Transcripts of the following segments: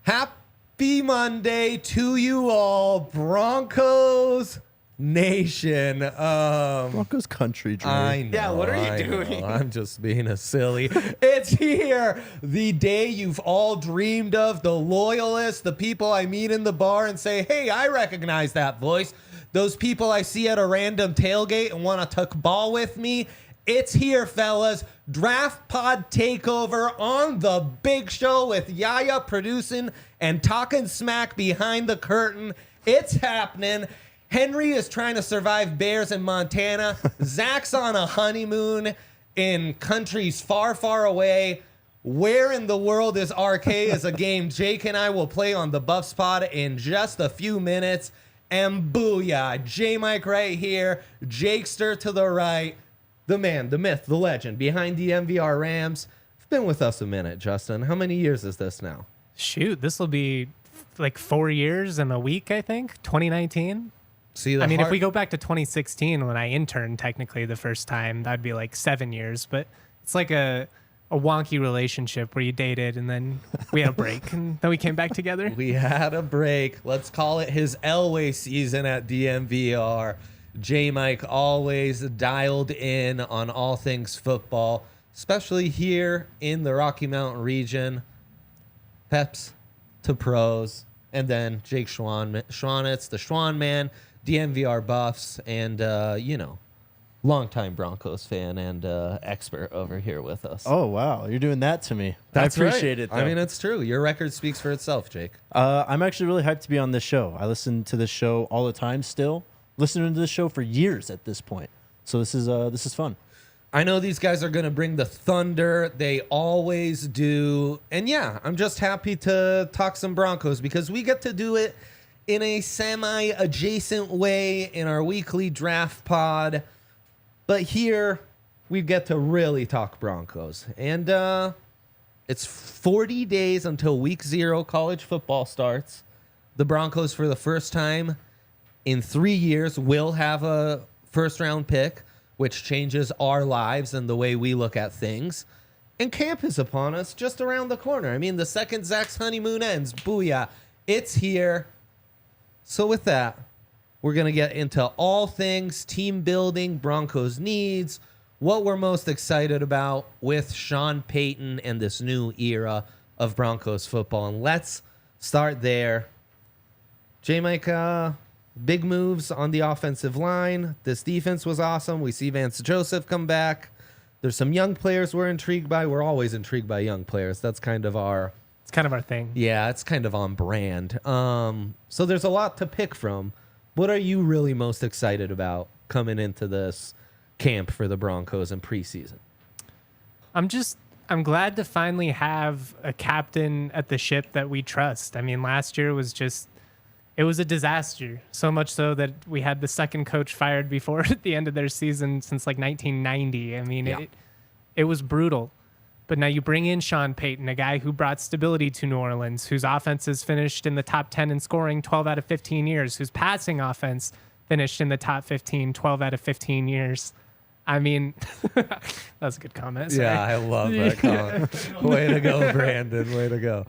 Happy Monday to you all, Broncos Nation. Broncos Country, Drew. I know. Yeah, what are you doing? I'm just being a silly. It's here. The day you've all dreamed of. The loyalists, the people I meet in the bar and say, hey, I recognize that voice. Those people I see at a random tailgate and want to tuck ball with me. It's here, fellas. Draft Pod Takeover on the big show with Yaya producing and talking smack behind the curtain. It's happening. Henry is trying to survive bears in Montana. Zach's on a honeymoon in countries far, far away. Where in the world is RK is a game Jake and I will play on the Buffs Pod in just a few minutes. And booyah, J-Mike right here, Jakester to the right. The man, the myth, the legend behind the DNVR Rams. You've been with us a minute, Justin. How many years is this now? Shoot, this will be like 4 years and a week, I think. 2019. See, if we go back to 2016 when I interned technically the first time, that'd be like 7 years. But it's like a wonky relationship where you dated and then we had a break and then we came back together. We had a break. Let's call it his Elway season at DNVR. J-Mike always dialed in on all things football, especially here in the Rocky Mountain region. Peps to pros. And then Jake Schwanitz, the Schwan man, DNVR Buffs, and, longtime Broncos fan and expert over here with us. Oh, wow. You're doing that to me. That's I appreciate right. it, though. I mean, it's true. Your record speaks for itself, Jake. I'm actually really hyped to be on this show. I listen to this show all the time still. Listening to this show for years at this point. So this is fun. I know these guys are going to bring the thunder. They always do. And yeah, I'm just happy to talk some Broncos because we get to do it in a semi-adjacent way in our weekly draft pod. But here, we get to really talk Broncos. And it's 40 days until week 0 college football starts. The Broncos, for the first time in 3 years, will have a first-round pick, which changes our lives and the way we look at things. And camp is upon us just around the corner. I mean, the second Zach's honeymoon ends, booyah, it's here. So with that, we're going to get into all things team building, Broncos needs, what we're most excited about with Sean Payton and this new era of Broncos football. And let's start there. J-Mike, big moves on the offensive line. This defense was awesome. We see Vance Joseph come back. There's some young players we're intrigued by. We're always intrigued by young players. That's kind of our... It's kind of our thing. Yeah, it's kind of on brand. So there's a lot to pick from. What are you really most excited about coming into this camp for the Broncos in preseason? I'm glad to finally have a captain at the ship that we trust. I mean, last year was it was a disaster. So much so that we had the second coach fired before at the end of their season since like 1990. I mean, yeah. It was brutal. But now you bring in Sean Payton, a guy who brought stability to New Orleans, whose offense has finished in the top 10 in scoring 12 out of 15 years, whose passing offense finished in the top 15 12 out of 15 years. I mean, that's a good comment. Sorry. Yeah, I love that comment. Way to go, Brandon. Way to go.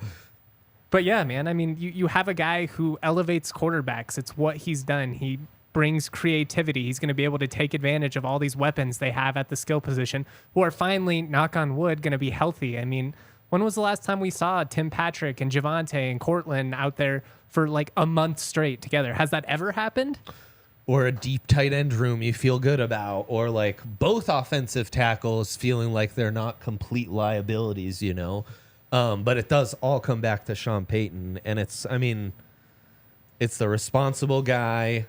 But yeah, man, I mean, you have a guy who elevates quarterbacks. It's what he's done. He brings creativity. He's going to be able to take advantage of all these weapons they have at the skill position, who are finally, knock on wood, going to be healthy. I mean, when was the last time we saw Tim Patrick and Javonte and Cortland out there for like a month straight together? Has that ever happened? Or a deep tight end room you feel good about, or like both offensive tackles feeling like they're not complete liabilities, you know? But it does all come back to Sean Payton, and it's the responsible guy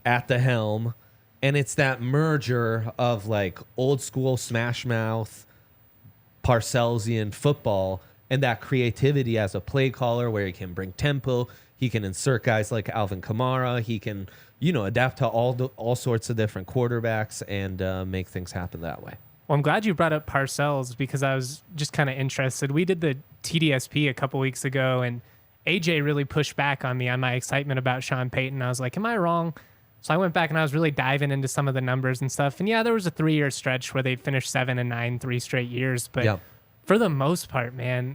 at the helm, and it's that merger of like old school smash mouth Parcellsian football and that creativity as a play caller where he can bring tempo, he can insert guys like Alvin Kamara, he can adapt to all sorts of different quarterbacks and make things happen that way. Well, I'm glad you brought up Parcells because I was just kind of interested. We did the TDSP a couple weeks ago, and AJ really pushed back on me on my excitement about Sean Payton. I was like, am I wrong? So I went back and I was really diving into some of the numbers and stuff. And yeah, there was a 3-year stretch where they finished 7-9, 3 straight years. But for the most part, man,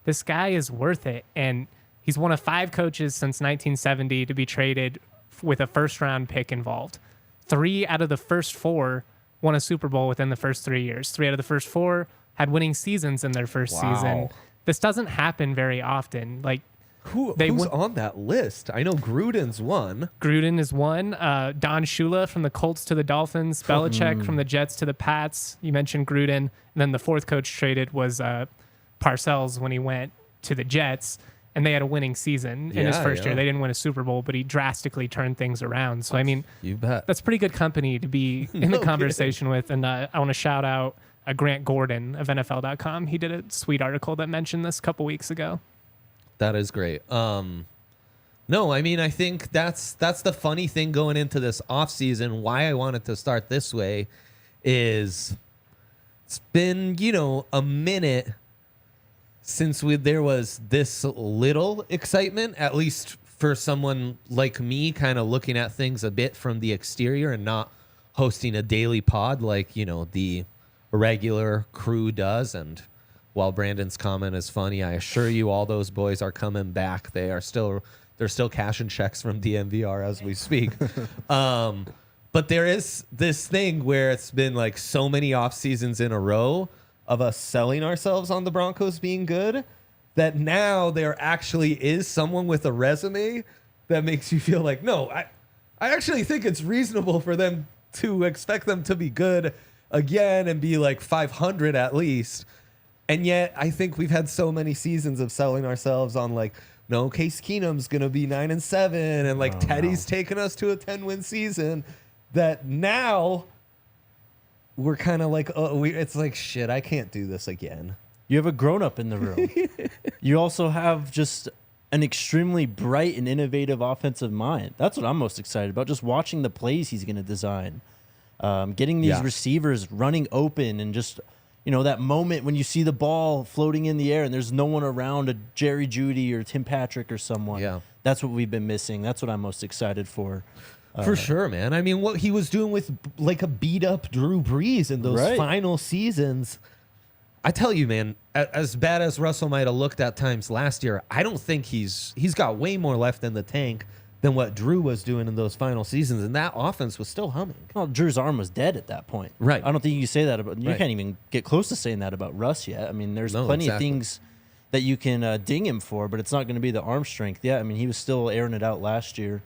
this guy is worth it. And He's one of 5 coaches since 1970 to be traded with a first-round pick involved. 3 out of the first 4 won a Super Bowl within the first 3 years. 3 out of the first 4 had winning seasons in their first season. This doesn't happen very often. Like, who's on that list? I know Gruden's one. Gruden is one. Don Shula from the Colts to the Dolphins. Belichick from the Jets to the Pats. You mentioned Gruden. And then the 4th coach traded was Parcells when he went to the Jets. And they had a winning season in his first year. They didn't win a Super Bowl, but he drastically turned things around. So, I mean, you bet. That's pretty good company to be in the conversation with. And I want to shout out Grant Gordon of NFL.com. He did a sweet article that mentioned this a couple weeks ago. That is great. No, I mean, I think that's the funny thing going into this offseason. Why I wanted to start this way is it's been, a minute since there was this little excitement, at least for someone like me, kind of looking at things a bit from the exterior and not hosting a daily pod like, the regular crew does. And while Brandon's comment is funny, I assure you all those boys are coming back. They're still cashing checks from DNVR as we speak. But there is this thing where it's been like so many off seasons in a row of us selling ourselves on the Broncos being good that now there actually is someone with a resume that makes you feel like, no, I actually think it's reasonable for them to expect them to be good again and be like 500 at least. And yet I think we've had so many seasons of selling ourselves on like, no, Case Keenum's going to be 9-7 and like Teddy's taking us to a 10-win season that now we're kind of like, it's like, shit, I can't do this again. You have a grown-up in the room. You also have just an extremely bright and innovative offensive mind. That's what I'm most excited about, just watching the plays he's going to design. Getting these receivers running open and just, that moment when you see the ball floating in the air and there's no one around, a Jerry Jeudy or Tim Patrick or someone. Yeah. That's what we've been missing. That's what I'm most excited for. For sure, man. I mean, what he was doing with like a beat-up Drew Brees in those final seasons, I tell you, man, as bad as Russell might have looked at times last year, I don't think he's got way more left in the tank than what Drew was doing in those final seasons, and that offense was still humming. Well, Drew's arm was dead at that point. Right. I don't think you can say that about... You can't even get close to saying that about Russ yet. I mean, there's plenty of things that you can ding him for, but it's not going to be the arm strength. Yeah, I mean, he was still airing it out last year.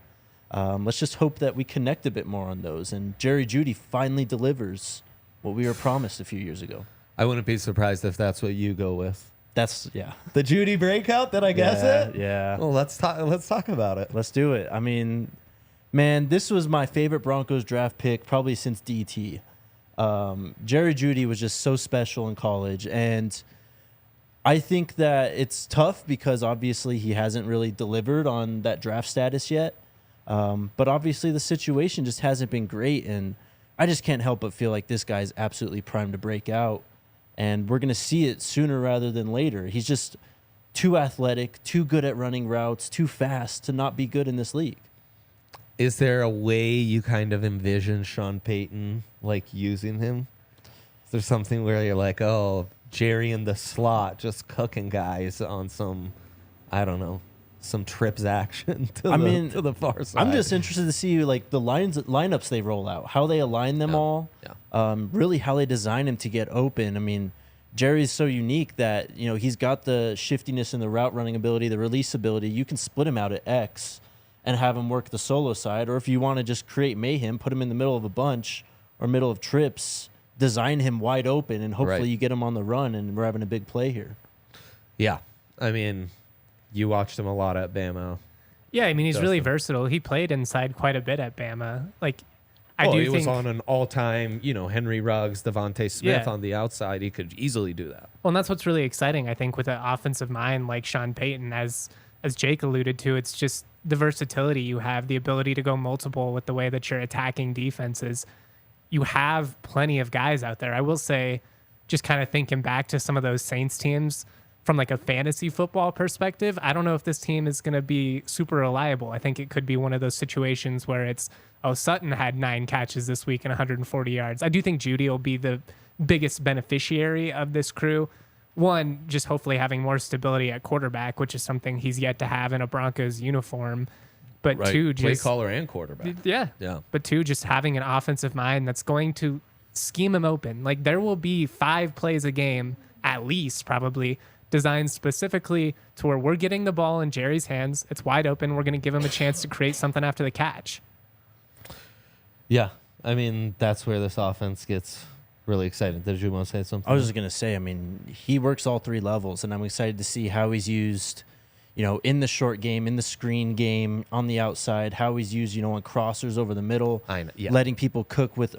Let's just hope that we connect a bit more on those. And Jerry Jeudy finally delivers what we were promised a few years ago. I wouldn't be surprised if that's what you go with. The Jeudy breakout, did I guess it? Yeah. Well, let's talk about it. Let's do it. I mean, man, this was my favorite Broncos draft pick probably since DT. Jerry Jeudy was just so special in college. And I think that it's tough because obviously he hasn't really delivered on that draft status yet. But obviously the situation just hasn't been great, and I just can't help but feel like this guy's absolutely primed to break out, and we're going to see it sooner rather than later. He's just too athletic, too good at running routes, too fast to not be good in this league. Is there a way you kind of envision Sean Payton like using him? Is there something where you're like, oh, Jerry in the slot just cooking guys on some, I don't know, some trips action to the far side? I'm just interested to see like the lineups they roll out, how they align them all, really how they design them to get open. I mean, Jerry's so unique that, he's got the shiftiness and the route running ability, the release ability. You can split him out at X and have him work the solo side, or if you want to just create mayhem, put him in the middle of a bunch or middle of trips, design him wide open, and hopefully you get him on the run, and we're having a big play here. Yeah, I mean, you watched him a lot at Bama. Yeah, I mean, he's really versatile. He played inside quite a bit at Bama. Like, he was on an all-time, Henry Ruggs, Devontae Smith on the outside. He could easily do that. Well, and that's what's really exciting, I think, with an offensive mind like Sean Payton. As Jake alluded to, it's just the versatility you have, the ability to go multiple with the way that you're attacking defenses. You have plenty of guys out there. I will say, just kind of thinking back to some of those Saints teams from like a fantasy football perspective, I don't know if this team is going to be super reliable. I think it could be one of those situations where it's, Sutton had 9 catches this week and 140 yards. I do think Jeudy will be the biggest beneficiary of this crew. one, just hopefully having more stability at quarterback, which is something he's yet to have in a Broncos uniform. But Right. two, Play just caller and quarterback. yeah. But two, just having an offensive mind that's going to scheme him open. Like there will be 5 plays a game, at least probably, designed specifically to where we're getting the ball in Jerry's hands. It's wide open. We're going to give him a chance to create something after the catch. Yeah. I mean, that's where this offense gets really exciting. Did you want to say something? I was just going to say, I mean, he works all 3 levels, and I'm excited to see how he's used, you know, in the short game, in the screen game, on the outside, how he's used, you know, on crossers over the middle, I know, yeah. letting him cook with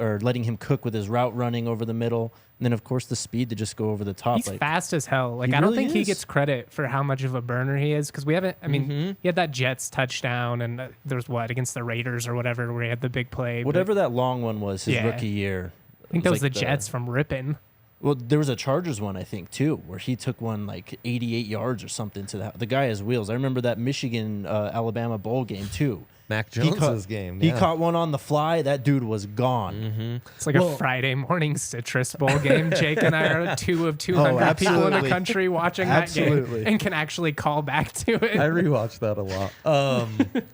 his route running over the middle. And then, of course, the speed to just go over the top. He's fast as hell. Like He I don't really think he is. gets credit for how much of a burner he is because we haven't. I mean, he had that Jets touchdown, and there was against the Raiders or whatever, where he had the big play. Whatever that long one was, his Yeah. rookie year. I think that was the Jets from Ripon. Well, there was a Chargers one, I think, too, where he took one like 88 yards or something to the guy has wheels. I remember that Michigan Alabama bowl game too. Mac Jones's game. He yeah. caught one on the fly. That dude was gone. It's like a Friday morning Citrus Bowl game. Jake and I are 2 of 200 people in the absolutely. country watching that Absolutely. game and can actually call back to it. I rewatched that a lot.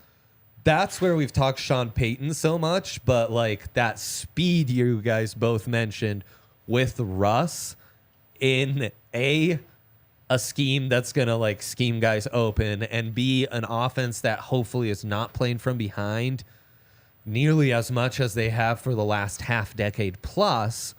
That's where we've talked Sean Payton so much, but like that speed you guys both mentioned with Russ in a scheme that's going to like scheme guys open, and B, an offense that hopefully is not playing from behind nearly as much as they have for the last half decade plus.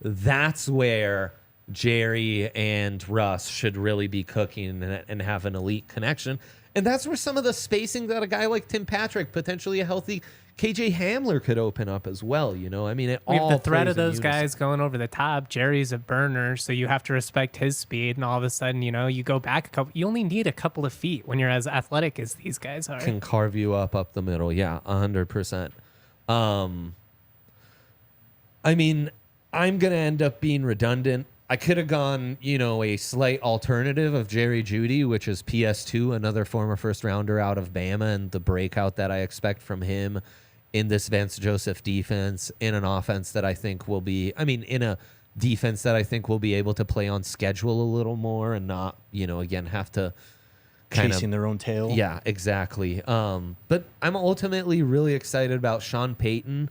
That's where Jerry and Russ should really be cooking and have an elite connection. And that's where some of the spacing that a guy like Tim Patrick, potentially a healthy KJ Hamler, could open up as well. You know, I mean, We have all the threat plays of in those unison. guys going over the top. Jerry's a burner, so you have to respect his speed. And all of a sudden, you know, you go back a couple. You only need a couple of feet when you're as athletic as these guys are. Can carve you up the middle. Yeah, 100%. I mean, I'm going to end up being redundant. I could have gone, you know, a slight alternative of Jerry Jeudy, which is PS2, another former first rounder out of Bama, and the breakout that I expect from him in this Vance Joseph defense, in an offense that I think will be, I mean, in a defense that I think will be able to play on schedule a little more and not, you know, again, have to kind Chasing of, their own tail. yeah, exactly. But I'm ultimately really excited about Sean Payton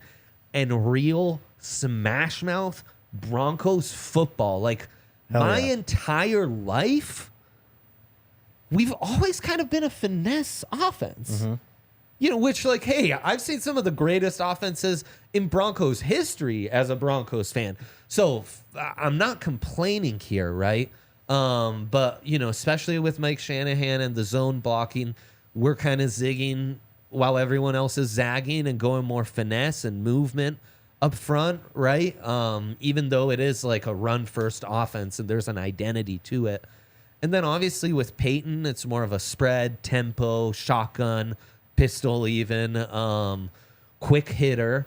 and real smash mouth Broncos football. Like Hell my yeah. entire life, we've always kind of been a finesse offense. You know, which like, hey, I've seen some of the greatest offenses in Broncos history as a Broncos fan. So I'm not complaining here, right? But, you know, especially with Mike Shanahan and the zone blocking, we're kind of zigging while everyone else is zagging and going more finesse and movement up front, right? Even though it is like a run-first offense and there's an identity to it. And then obviously with Peyton, it's more of a spread, tempo, shotgun, pistol even, quick hitter.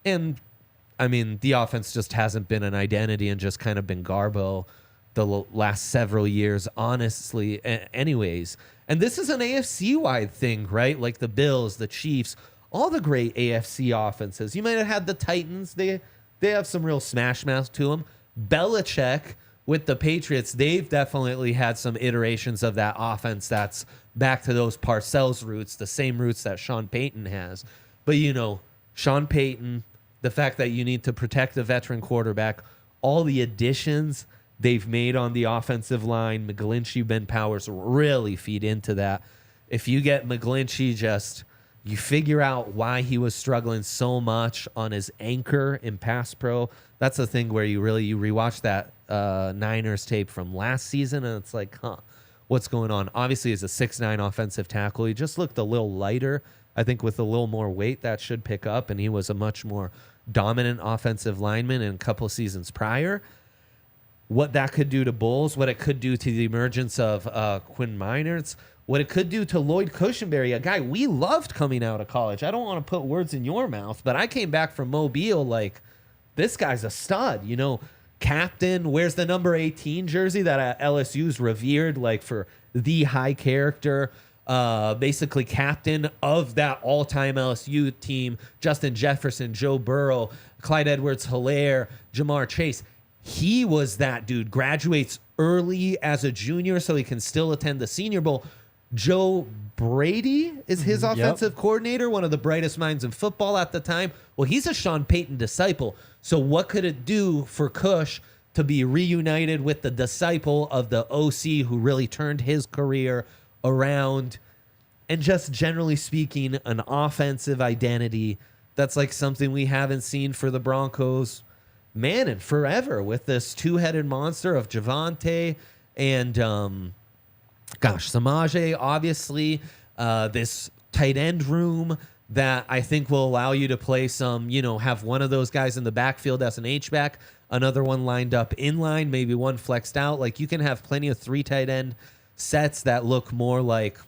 And, I mean, the offense just hasn't been an identity and just kind of been Garbo the last several years, honestly, anyways. And this is an AFC-wide thing, right? Like the Bills, the Chiefs, all the great AFC offenses. You might have had the Titans. They have some real smash mouth to them. Belichick with the Patriots, they've definitely had some iterations of that offense that's back to those Parcells roots, the same roots that Sean Payton has. But, you know, Sean Payton, the fact that you need to protect the veteran quarterback, all the additions they've made on the offensive line, McGlinchey, Ben Powers really feed into that. If you get McGlinchey just... you figure out why he was struggling so much on his anchor in pass pro. That's the thing where you rewatch that Niners tape from last season, and it's like, what's going on? Obviously, as a 6'9" offensive tackle, he just looked a little lighter. I think with a little more weight, that should pick up, and he was a much more dominant offensive lineman in a couple seasons prior. What that could do to Bulls, what it could do to the emergence of Quinn Meinerz, what it could do to Lloyd Cushenberry, a guy we loved coming out of college. I don't want to put words in your mouth, but I came back from Mobile like, this guy's a stud, you know, captain, wears the number 18 jersey that LSU's revered like for the high character, basically captain of that all-time LSU team, Justin Jefferson, Joe Burrow, Clyde Edwards-Helaire, Jamar Chase. He was that dude, graduates early as a junior so he can still attend the Senior Bowl. Joe Brady is his offensive coordinator, one of the brightest minds in football at the time. Well, he's a Sean Payton disciple. So what could it do for Cush to be reunited with the disciple of the OC who really turned his career around? And just generally speaking, an offensive identity that's like something we haven't seen for the Broncos, man, in forever, with this two-headed monster of Javonte and, Samaje, obviously, this tight end room that I think will allow you to play some, have one of those guys in the backfield as an H-back, another one lined up in line, maybe one flexed out. Like, you can have plenty of 3 tight end sets that look more like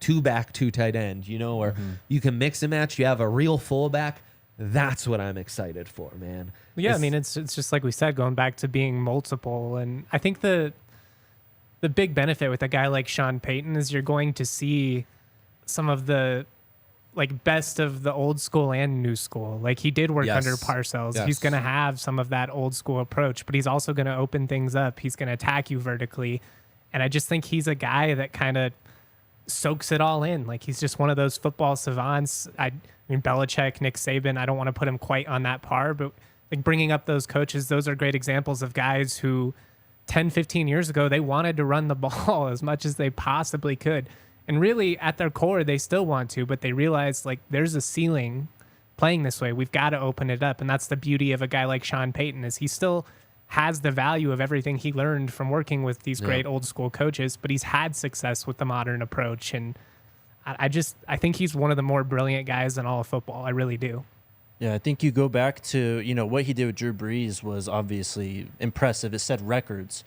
2-back, 2 tight end, or you can mix and match. You have a real fullback. That's what I'm excited for, man. Yeah, it's just like we said, going back to being multiple. And I think the big benefit with a guy like Sean Payton is you're going to see some of the best of the old school and new school. Like, he did work under Parcells. Yes. He's going to have some of that old school approach, but he's also going to open things up. He's going to attack you vertically. And I just think he's a guy that kind of soaks it all in. Like, he's just one of those football savants. I mean, Belichick, Nick Saban, I don't want to put him quite on that par, but like, bringing up those coaches, those are great examples of guys who 10, 15 years ago, they wanted to run the ball as much as they possibly could. And really, at their core, they still want to, but they realize, there's a ceiling playing this way. We've got to open it up. And that's the beauty of a guy like Sean Payton, is he still has the value of everything he learned from working with these great old school coaches, but he's had success with the modern approach. And I think he's one of the more brilliant guys in all of football. I really do. Yeah, I think you go back to, what he did with Drew Brees was obviously impressive. It set records.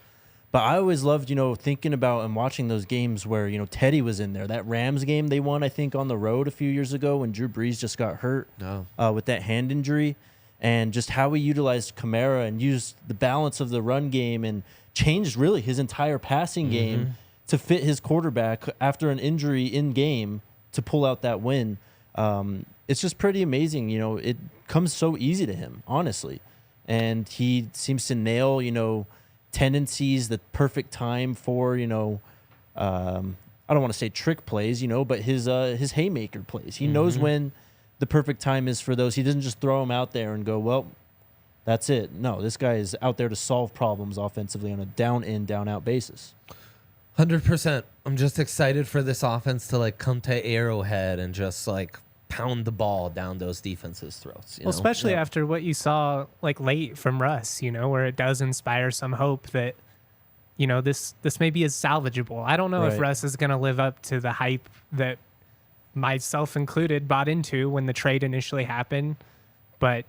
But I always loved, thinking about and watching those games where, Teddy was in there. That Rams game they won, I think, on the road a few years ago when Drew Brees just got hurt with that hand injury. And just how he utilized Kamara and used the balance of the run game and changed really his entire passing game to fit his quarterback after an injury in game to pull out that win. It's just pretty amazing. It comes so easy to him, honestly. And he seems to nail, tendencies, the perfect time for, I don't want to say trick plays, but his haymaker plays. He knows when the perfect time is for those. He doesn't just throw them out there and go, well, that's it. No, this guy is out there to solve problems offensively on a down-in, down-out basis. 100%. I'm just excited for this offense to come to Arrowhead and just pound the ball down those defenses' throats. Well, especially after what you saw late from Russ, where it does inspire some hope that, this maybe is salvageable. I don't know if Russ is going to live up to the hype that myself included bought into when the trade initially happened, but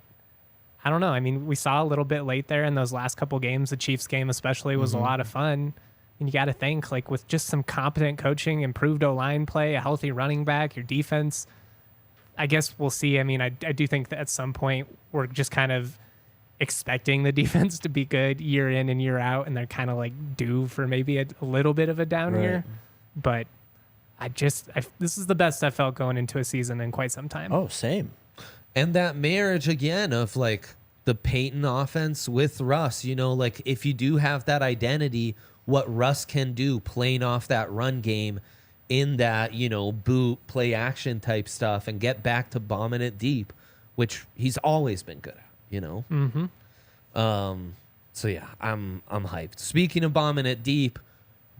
I don't know. I mean, we saw a little bit late there in those last couple games. The Chiefs game especially was a lot of fun. And you got to think, with just some competent coaching, improved O-line play, a healthy running back, your defense, I guess we'll see. I mean, I do think that at some point we're just kind of expecting the defense to be good year in and year out, and they're kind of due for maybe a little bit of a down year. But this is the best I felt going into a season in quite some time. Oh, same. And that marriage again of the Payton offense with Russ, if you do have that identity, what Russ can do playing off that run game in that, boot, play action type stuff and get back to bombing it deep, which he's always been good at, So yeah, I'm hyped. Speaking of bombing it deep,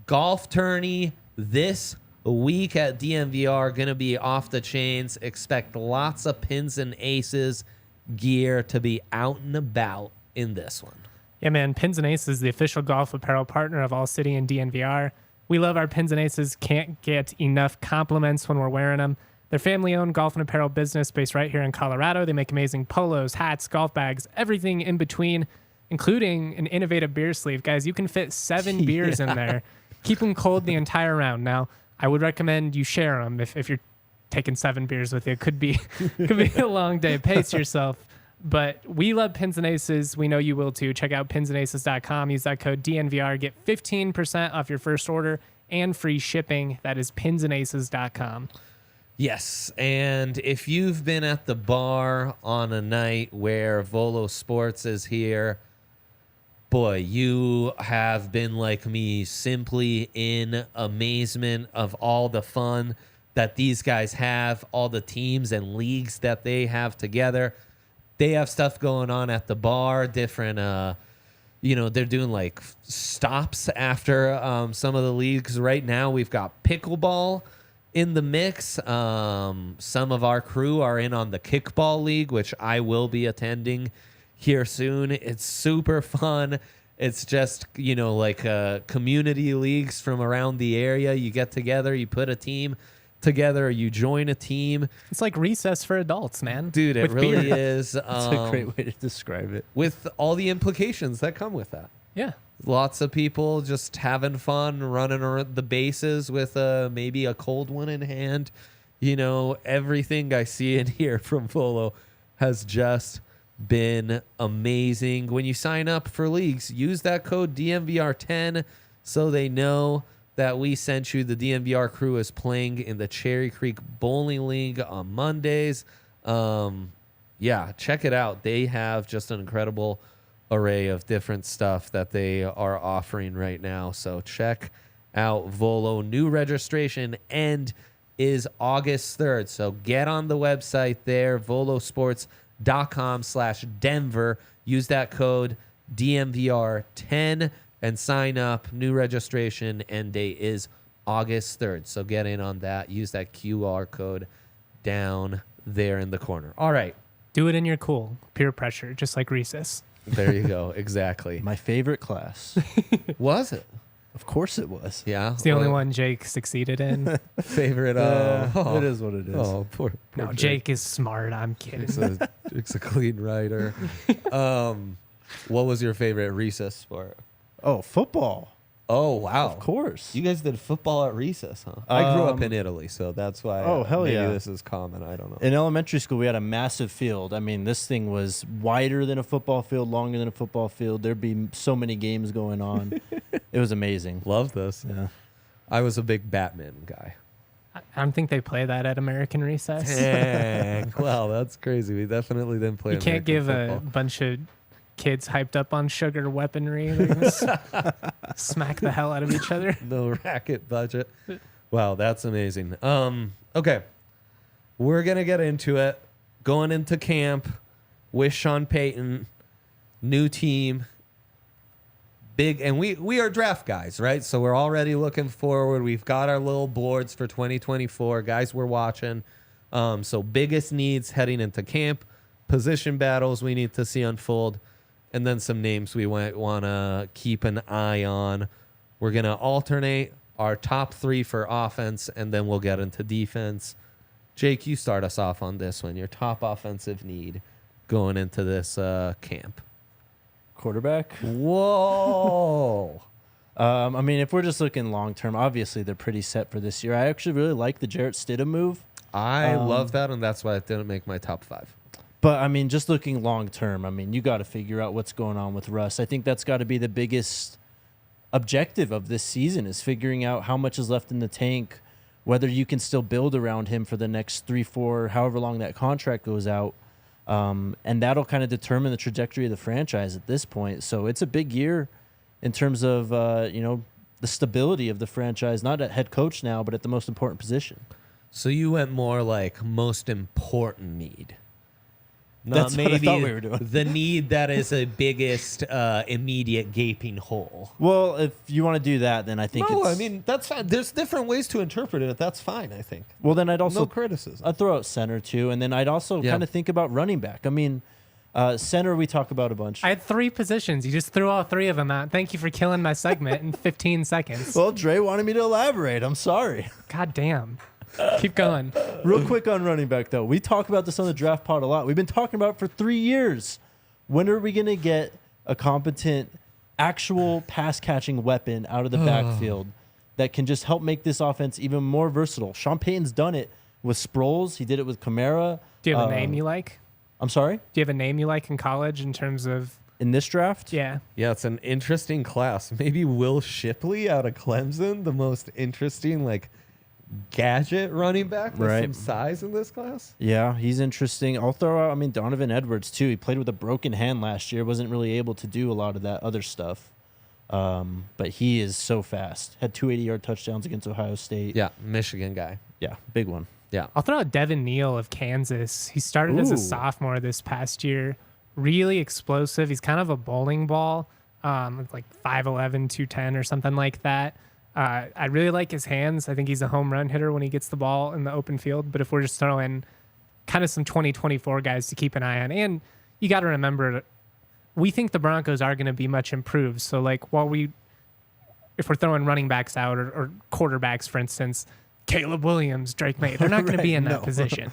golf tourney this week at DNVR going to be off the chains. Expect lots of pins and aces gear to be out and about in this one. Yeah, man. Pins and Aces, the official golf apparel partner of ALLCITY and DNVR. We love our Pins and Aces. Can't get enough compliments when we're wearing them. They're family-owned golf and apparel business based right here in Colorado. They make amazing polos, hats, golf bags, everything in between, including an innovative beer sleeve. Guys, you can fit 7 beers in there. Keep them cold the entire round. Now, I would recommend you share them if you're taking 7 beers with you. It could be a long day. Pace yourself. But we love Pins and Aces. We know you will too. Check out pinsandaces.com. Use that code DNVR. Get 15% off your first order and free shipping. That is pinsandaces.com. Yes, and if you've been at the bar on a night where Volo Sports is here, boy, you have been like me, simply in amazement of all the fun that these guys have, all the teams and leagues that they have together. They have stuff going on at the bar, different, they're doing like stops after some of the leagues. Right now, we've got pickleball in the mix. Some of our crew are in on the kickball league, which I will be attending here soon. It's super fun. It's just, like community leagues from around the area. You get together, you put a team together, you join a team. It's like recess for adults, man. Dude, it really is. That's a great way to describe it. With all the implications that come with that. Yeah. Lots of people just having fun, running around the bases with maybe a cold one in hand. Everything I see and hear from Volo has just been amazing. When you sign up for leagues, use that code DNVR10 so they know that we sent you. The DNVR crew is playing in the Cherry Creek Bowling League on Mondays. Check it out. They have just an incredible array of different stuff that they are offering right now. So check out Volo. New registration end is August 3rd. So get on the website there, volosports.com/Denver. Use that code DNVR10 and sign up. New registration end date is August 3rd. So get in on that. Use that QR code down there in the corner. All right. Do it in your cool. Peer pressure, just like recess. There you go. Exactly. My favorite class. Was it? Of course it was. Yeah. It's the only one Jake succeeded in. Favorite. It is what it is. Oh, poor No, Jake is smart. I'm kidding. It's a clean writer. What was your favorite recess sport? Oh, football. Oh, wow. Of course. You guys did football at recess, huh? I grew up in Italy, so that's why. Oh, hell maybe yeah. This is common. I don't know. In elementary school, we had a massive field. I mean, this thing was wider than a football field, longer than a football field. There'd be so many games going on. It was amazing. Love this. Yeah. I was a big Batman guy. I don't think they play that at American Recess. Dang. Wow, that's crazy. We definitely didn't play You can't American give football. a bunch of kids hyped up on sugar weaponry. They're gonna smack the hell out of each other. No racket budget. Wow, that's amazing. Okay. We're going to get into it. Going into camp with Sean Payton, new team. Big, and we are draft guys, right? So we're already looking forward. We've got our little boards for 2024. Guys, we're watching. So biggest needs heading into camp, position battles we need to see unfold, and then some names we might want to keep an eye on. We're going to alternate our top three for offense, and then we'll get into defense. Jake, you start us off on this one. Your top offensive need going into this camp. Quarterback. Whoa. I mean, if we're just looking long term, obviously they're pretty set for this year. I actually really like the Jarrett Stidham move. I love that, and that's why it didn't make my top 5. But, I mean, just looking long term, I mean, you got to figure out what's going on with Russ. I think that's got to be the biggest objective of this season is figuring out how much is left in the tank, whether you can still build around him for the next 3-4, however long that contract goes out. And that'll kind of determine the trajectory of the franchise at this point. So it's a big year in terms of, the stability of the franchise, not at head coach now, but at the most important position. So you went more like most important need. That's what I thought we were doing. The need that is the biggest immediate gaping hole. Well, if you want to do that, then I think No, it's... I mean, that's fine. There's different ways to interpret it. That's fine, I think. Well, then I'd also... No criticism. I'd throw out center, too, and then I'd also kind of think about running back. I mean, center we talk about a bunch. I had 3 positions. You just threw all 3 of them out. Thank you for killing my segment in 15 seconds. Well, Dre wanted me to elaborate. I'm sorry. God damn. Keep going. Real quick on running back, though. We talk about this on the draft pod a lot. We've been talking about it for 3 years. When are we going to get a competent, actual pass-catching weapon out of the backfield that can just help make this offense even more versatile? Sean Payton's done it with Sproles. He did it with Kamara. Do you have a name you like? I'm sorry? Do you have a name you like in college in terms of... In this draft? Yeah. Yeah, it's an interesting class. Maybe Will Shipley out of Clemson, the most interesting, gadget running back with Right. some size in this class. Yeah, he's interesting. I'll throw out, Donovan Edwards, too. He played with a broken hand last year. Wasn't really able to do a lot of that other stuff. But he is so fast. Had 2 80-yard touchdowns against Ohio State. Yeah, Michigan guy. Yeah, big one. Yeah. I'll throw out Devin Neal of Kansas. He started as a Ooh. sophomore this past year. Really explosive. He's kind of a bowling ball, like 5'11", 210 or something like that. I really like his hands. I think he's a home run hitter when he gets the ball in the open field. But if we're just throwing kind of some 2024 guys to keep an eye on, and you got to remember, we think the Broncos are going to be much improved. So like if we're throwing running backs out or quarterbacks, for instance, Caleb Williams, Drake May, they're not going to be in that position.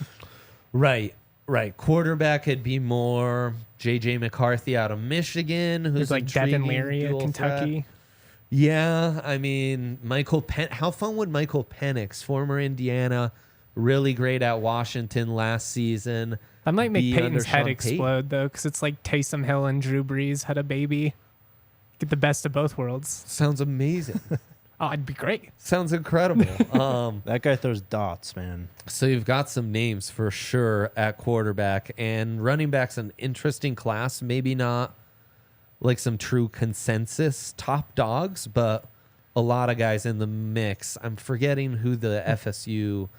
Right. Quarterback could be more J.J. McCarthy out of Michigan, who's There's like Devin intriguing, Leary at dual Kentucky. threat. Yeah, Michael how fun would Michael Penix, former Indiana, really great at Washington last season. That might make be Peyton's under head Sean explode, though, because it's like Taysom Hill and Drew Brees had a baby. Get the best of both worlds. Sounds amazing. Oh, it'd be great. Sounds incredible. That guy throws dots, man. So you've got some names for sure at quarterback, and running back's an interesting class. Maybe not like some true consensus top dogs, but a lot of guys in the mix. I'm forgetting who the FSU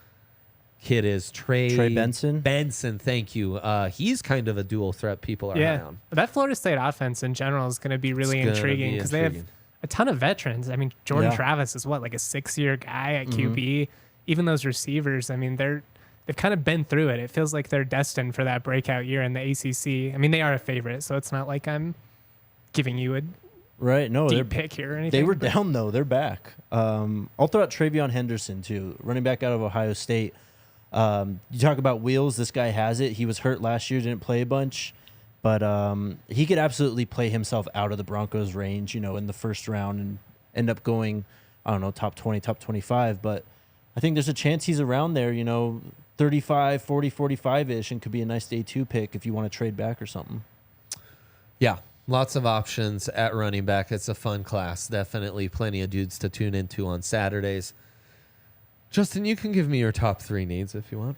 kid is. Trey Benson? Benson, thank you. He's kind of a dual threat people are high Yeah. on. That Florida State offense in general is going to be really It's gonna intriguing be because they have intriguing. a ton of veterans. Jordan Yeah. Travis is like a 6-year guy at Mm-hmm. QB. Even those receivers, they've kind of been through it. It feels like they're destined for that breakout year in the ACC. They are a favorite, so it's not like I'm giving you a Right? No, deep pick here or anything. they were but- down, though. They're back. I'll throw out Travion Henderson, too, running back out of Ohio State. You talk about wheels. This guy has it. He was hurt last year, didn't play a bunch. But he could absolutely play himself out of the Broncos' range, in the first round and end up going, I don't know, top 20, top 25. But I think there's a chance he's around there, 35, 40, 45-ish, and could be a nice day 2 pick if you want to trade back or something. Yeah, lots of options at running back. It's a fun class. Definitely plenty of dudes to tune into on Saturdays. Justin, you can give me your top 3 needs if you want.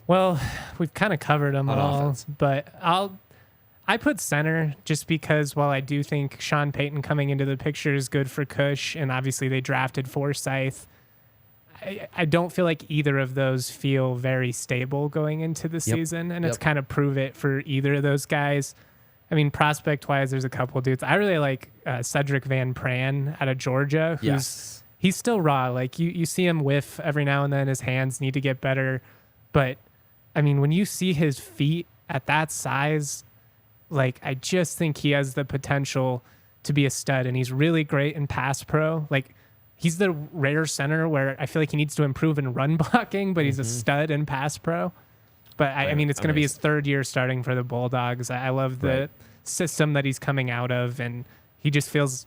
Well, we've kind of covered them On all, offense. but I put center just because while I do think Sean Payton coming into the picture is good for Cush, and obviously they drafted Forsyth, I don't feel like either of those feel very stable going into the season, and it's kind of prove it for either of those guys. Prospect-wise, there's a couple dudes. I really like Cedric Van Pran out of Georgia, who's he's still raw. Like you see him whiff every now and then. His hands need to get better, but when you see his feet at that size, like I just think he has the potential to be a stud, and he's really great in pass pro. Like he's the rare center where I feel like he needs to improve in run blocking, but he's a stud in pass pro. But it's going to be his 3rd year starting for the Bulldogs. I love the system that he's coming out of, and he just feels,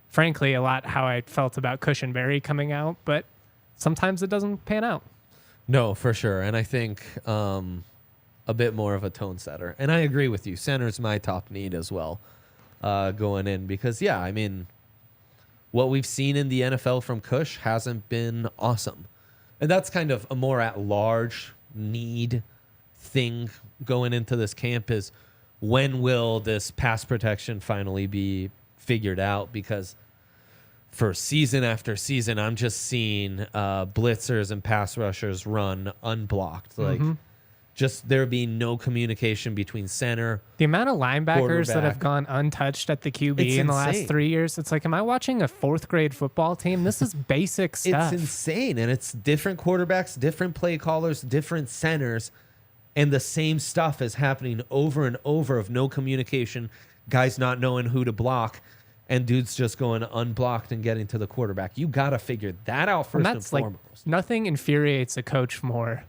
frankly, a lot how I felt about Cushenberry coming out, but sometimes it doesn't pan out. No, for sure. And I think a bit more of a tone setter. And I agree with you. Center's my top need as well going in because, what we've seen in the NFL from Cush hasn't been awesome. And that's kind of a more at-large need thing going into this camp is when will this pass protection finally be figured out? Because for season after season, I'm just seeing blitzers and pass rushers run unblocked. Like, just there being no communication between center. The amount of linebackers that have quarterback. gone untouched at the QB It's in the last insane. 3 years, it's like, am I watching a 4th grade football team? This is basic stuff. It's insane. And it's different quarterbacks, different play callers, different centers. And the same stuff is happening over and over of no communication, guys not knowing who to block, and dudes just going unblocked and getting to the quarterback. You got to figure that out first and foremost. Nothing infuriates a coach more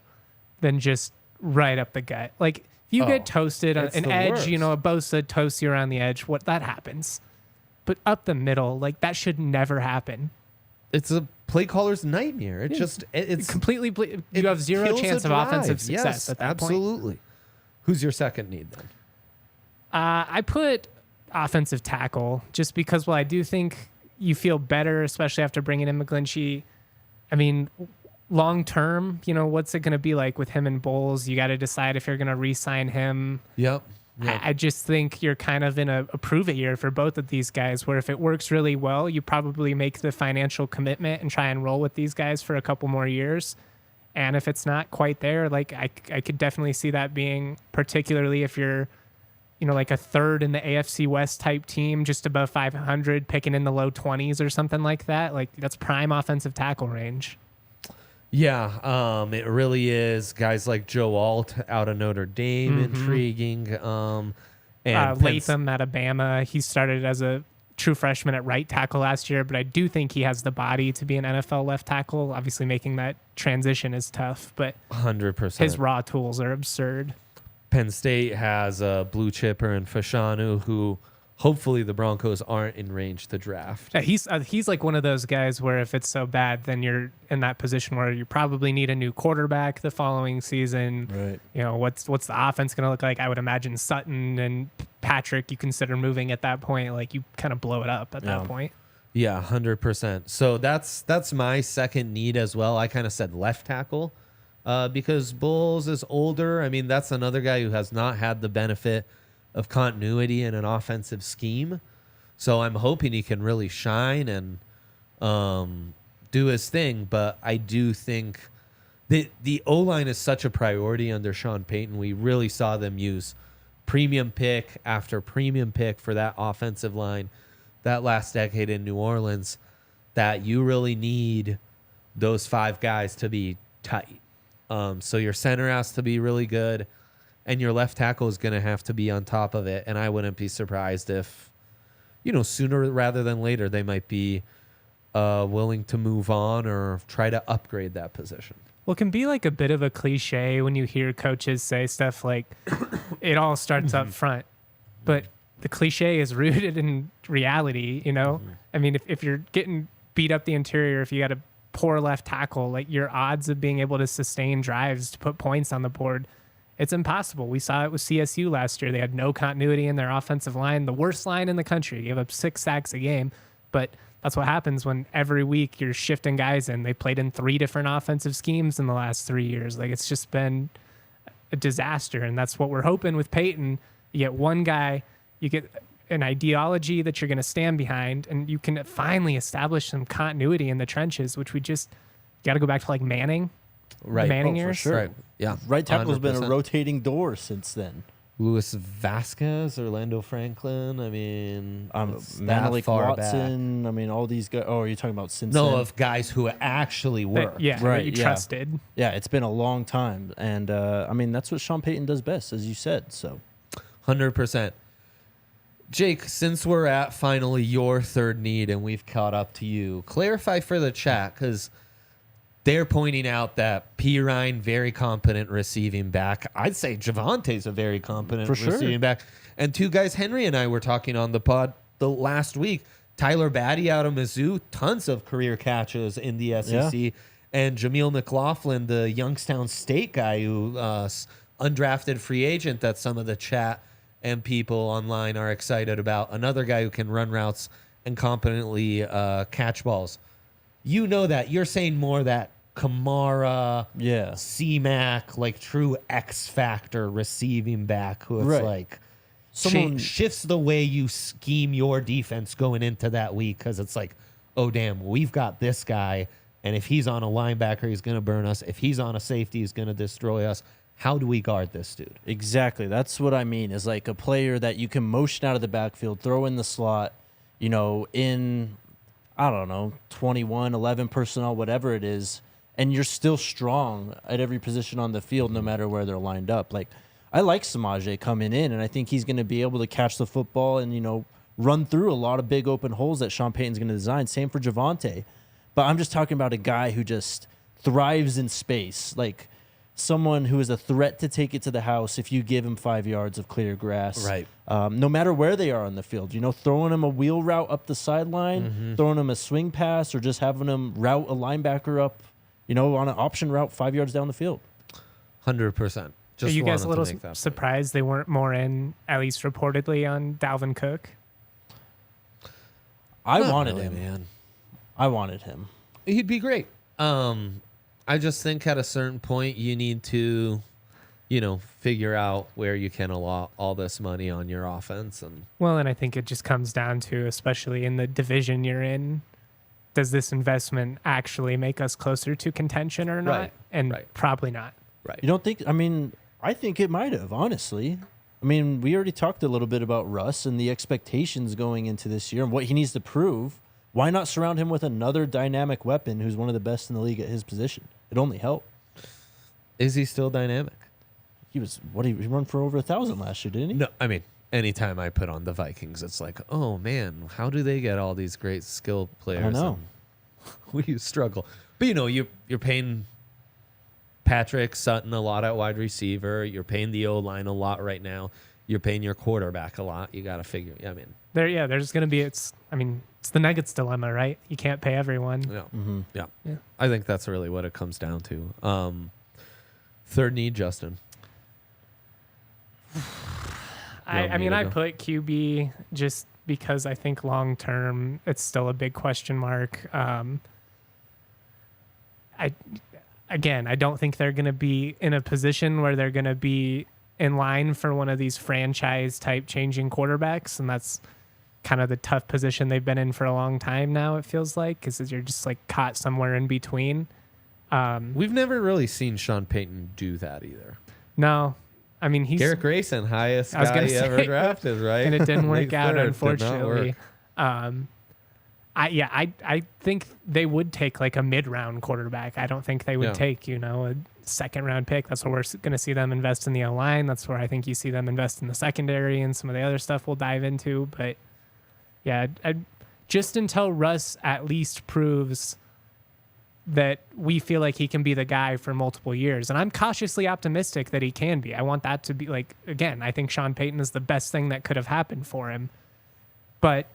than just right up the gut. Like, if you get toasted on it's an the edge, worst. a Bosa toasts you around the edge, that happens. But up the middle, like, that should never happen. It's a play caller's nightmare. It's Completely, you it have zero kills chance a of offensive drive. success Yes, at that point. absolutely. Who's your second need then? I put offensive tackle just because, I do think you feel better, especially after bringing in McGlinchey. long term, what's it going to be like with him and Bowles? You got to decide if you're going to re-sign him. Yep. I just think you're kind of in a prove it year for both of these guys, where if it works really well, you probably make the financial commitment and try and roll with these guys for a couple more years. And if it's not quite there, like I could definitely see that being, particularly if you're, like a third in the AFC West type team, just above 500, picking in the low 20s or something like that. Like that's prime offensive tackle range. Yeah, it really is. Guys like Joe Alt out of Notre Dame, intriguing. And Latham out of Bama, he started as a true freshman at right tackle last year, but I do think he has the body to be an NFL left tackle. Obviously, making that transition is tough, but 100%. His raw tools are absurd. Penn State has a blue chipper in Fashanu, who hopefully the Broncos aren't in range to draft. Yeah, he's like one of those guys where if it's so bad, then you're in that position where you probably need a new quarterback the following season. Right. What's the offense going to look like? I would imagine Sutton and Patrick you consider moving at that point. Like you kind of blow it up at that point. Yeah, 100%. So that's my second need as well. I kind of said left tackle because Bowles is older. I mean, that's another guy who has not had the benefit of continuity in an offensive scheme. So I'm hoping he can really shine and do his thing. But I do think the O-line is such a priority under Sean Payton. We really saw them use premium pick after premium pick for that offensive line that last decade in New Orleans, that you really need those five guys to be tight. So your center has to be really good, and your left tackle is going to have to be on top of it. And I wouldn't be surprised if, sooner rather than later, they might be willing to move on or try to upgrade that position. Well, it can be like a bit of a cliche when you hear coaches say stuff like, it all starts up front. But the cliche is rooted in reality, I mean, if you're getting beat up the interior, if you got a poor left tackle, like your odds of being able to sustain drives to put points on the board, it's impossible. We saw it with CSU last year. They had no continuity in their offensive line, the worst line in the country. Gave up 6 sacks a game. But that's what happens when every week you're shifting guys in. They played in 3 different offensive schemes in the last 3 years. Like it's just been a disaster. And that's what we're hoping with Peyton. You get one guy, you get an ideology that you're going to stand behind, and you can finally establish some continuity in the trenches, which we just got to go back to like Manning. Right. The Manning for years. sure. Right. Yeah. Right tackle's 100%. been a rotating door since then. Louis Vasquez, Orlando Franklin. I mean, Menelik far Watson. I mean, all these guys. Oh, are you talking about since No, then? of guys who actually were. That Right, you yeah. trusted. Yeah, it's been a long time. And, I mean, that's what Sean Payton does best, as you said. So 100%. Jake, since we're at finally your third need and we've caught up to you, clarify for the chat, because they're pointing out that P. Ryan, very competent receiving back. I'd say Javante's a very competent For sure. receiving back. And 2 guys Henry and I were talking on the pod the last week. Tyler Batty out of Mizzou, tons of career catches in the SEC. Yeah. And Jameel McLaughlin, the Youngstown State guy who undrafted free agent that some of the chat and people online are excited about. Another guy who can run routes and competently catch balls. You know that. You're saying more that Kamara, yeah. C-Mac, like true X-factor receiving back who it's Right. like Someone- shifts the way you scheme your defense going into that week, because it's like, oh, damn, we've got this guy, and if he's on a linebacker, he's going to burn us. If he's on a safety, he's going to destroy us. How do we guard this dude? Exactly. That's what I mean, is like a player that you can motion out of the backfield, throw in the slot, in, I don't know, 21, 11 personnel, whatever it is, and you're still strong at every position on the field no matter where they're lined up. Like, I like Samaje coming in, and I think he's going to be able to catch the football and, run through a lot of big open holes that Sean Payton's going to design. Same for Javonte. But I'm just talking about a guy who just thrives in space, like someone who is a threat to take it to the house if you give him 5 yards of clear grass. Right. No matter where they are on the field, throwing him a wheel route up the sideline, throwing him a swing pass, or just having him route a linebacker up, on an option route 5 yards down the field. 100%. Are you guys a little make that point. surprised they weren't more in, at least reportedly, on Dalvin Cook? I Not wanted really, him. man. I wanted him. He'd be great. I I just think at a certain point you need to, figure out where you can allot all this money on your offense. And I think it just comes down to, especially in the division you're in, does this investment actually make us closer to contention or not? Right, And right. probably not. Right. You don't think? I mean, I think it might have, honestly. I mean, we already talked a little bit about Russ and the expectations going into this year and what he needs to prove. Why not surround him with another dynamic weapon who's one of the best in the league at his position? It only helped. Is he still dynamic? He run for over 1,000 last year, didn't he? No, I mean, anytime I put on the Vikings, it's like, oh man, how do they get all these great skill players? I know. We struggle. But you're paying Patrick Sutton a lot at wide receiver. You're paying the O-line a lot right now. You're paying your quarterback a lot. You got to figure. I mean, there's going to be. It's the Nuggets dilemma, right? You can't pay everyone. yeah, Mm-hmm. yeah. Yeah. I think that's really what it comes down to. Third need, Justin. I put QB just because I think long term it's still a big question mark. I don't think they're going to be in a position where they're going to be in line for one of these franchise type changing quarterbacks, and that's kind of the tough position they've been in for a long time now. It feels like because you're just like caught somewhere in between. We've never really seen Sean Payton do that either. No. I mean, he's Garrett Grayson, highest I was guy gonna ever say, drafted, right? and it didn't work Like out, third, did not unfortunately. work. I think they would take like a mid-round quarterback. I don't think they would Yeah. take, a second-round pick. That's where we're going to see them invest in the O-line. That's where I think you see them invest in the secondary and some of the other stuff we'll dive into. But yeah, just until Russ at least proves that we feel like he can be the guy for multiple years. And I'm cautiously optimistic that he can be. I want that to be like, again, I think Sean Payton is the best thing that could have happened for him. But,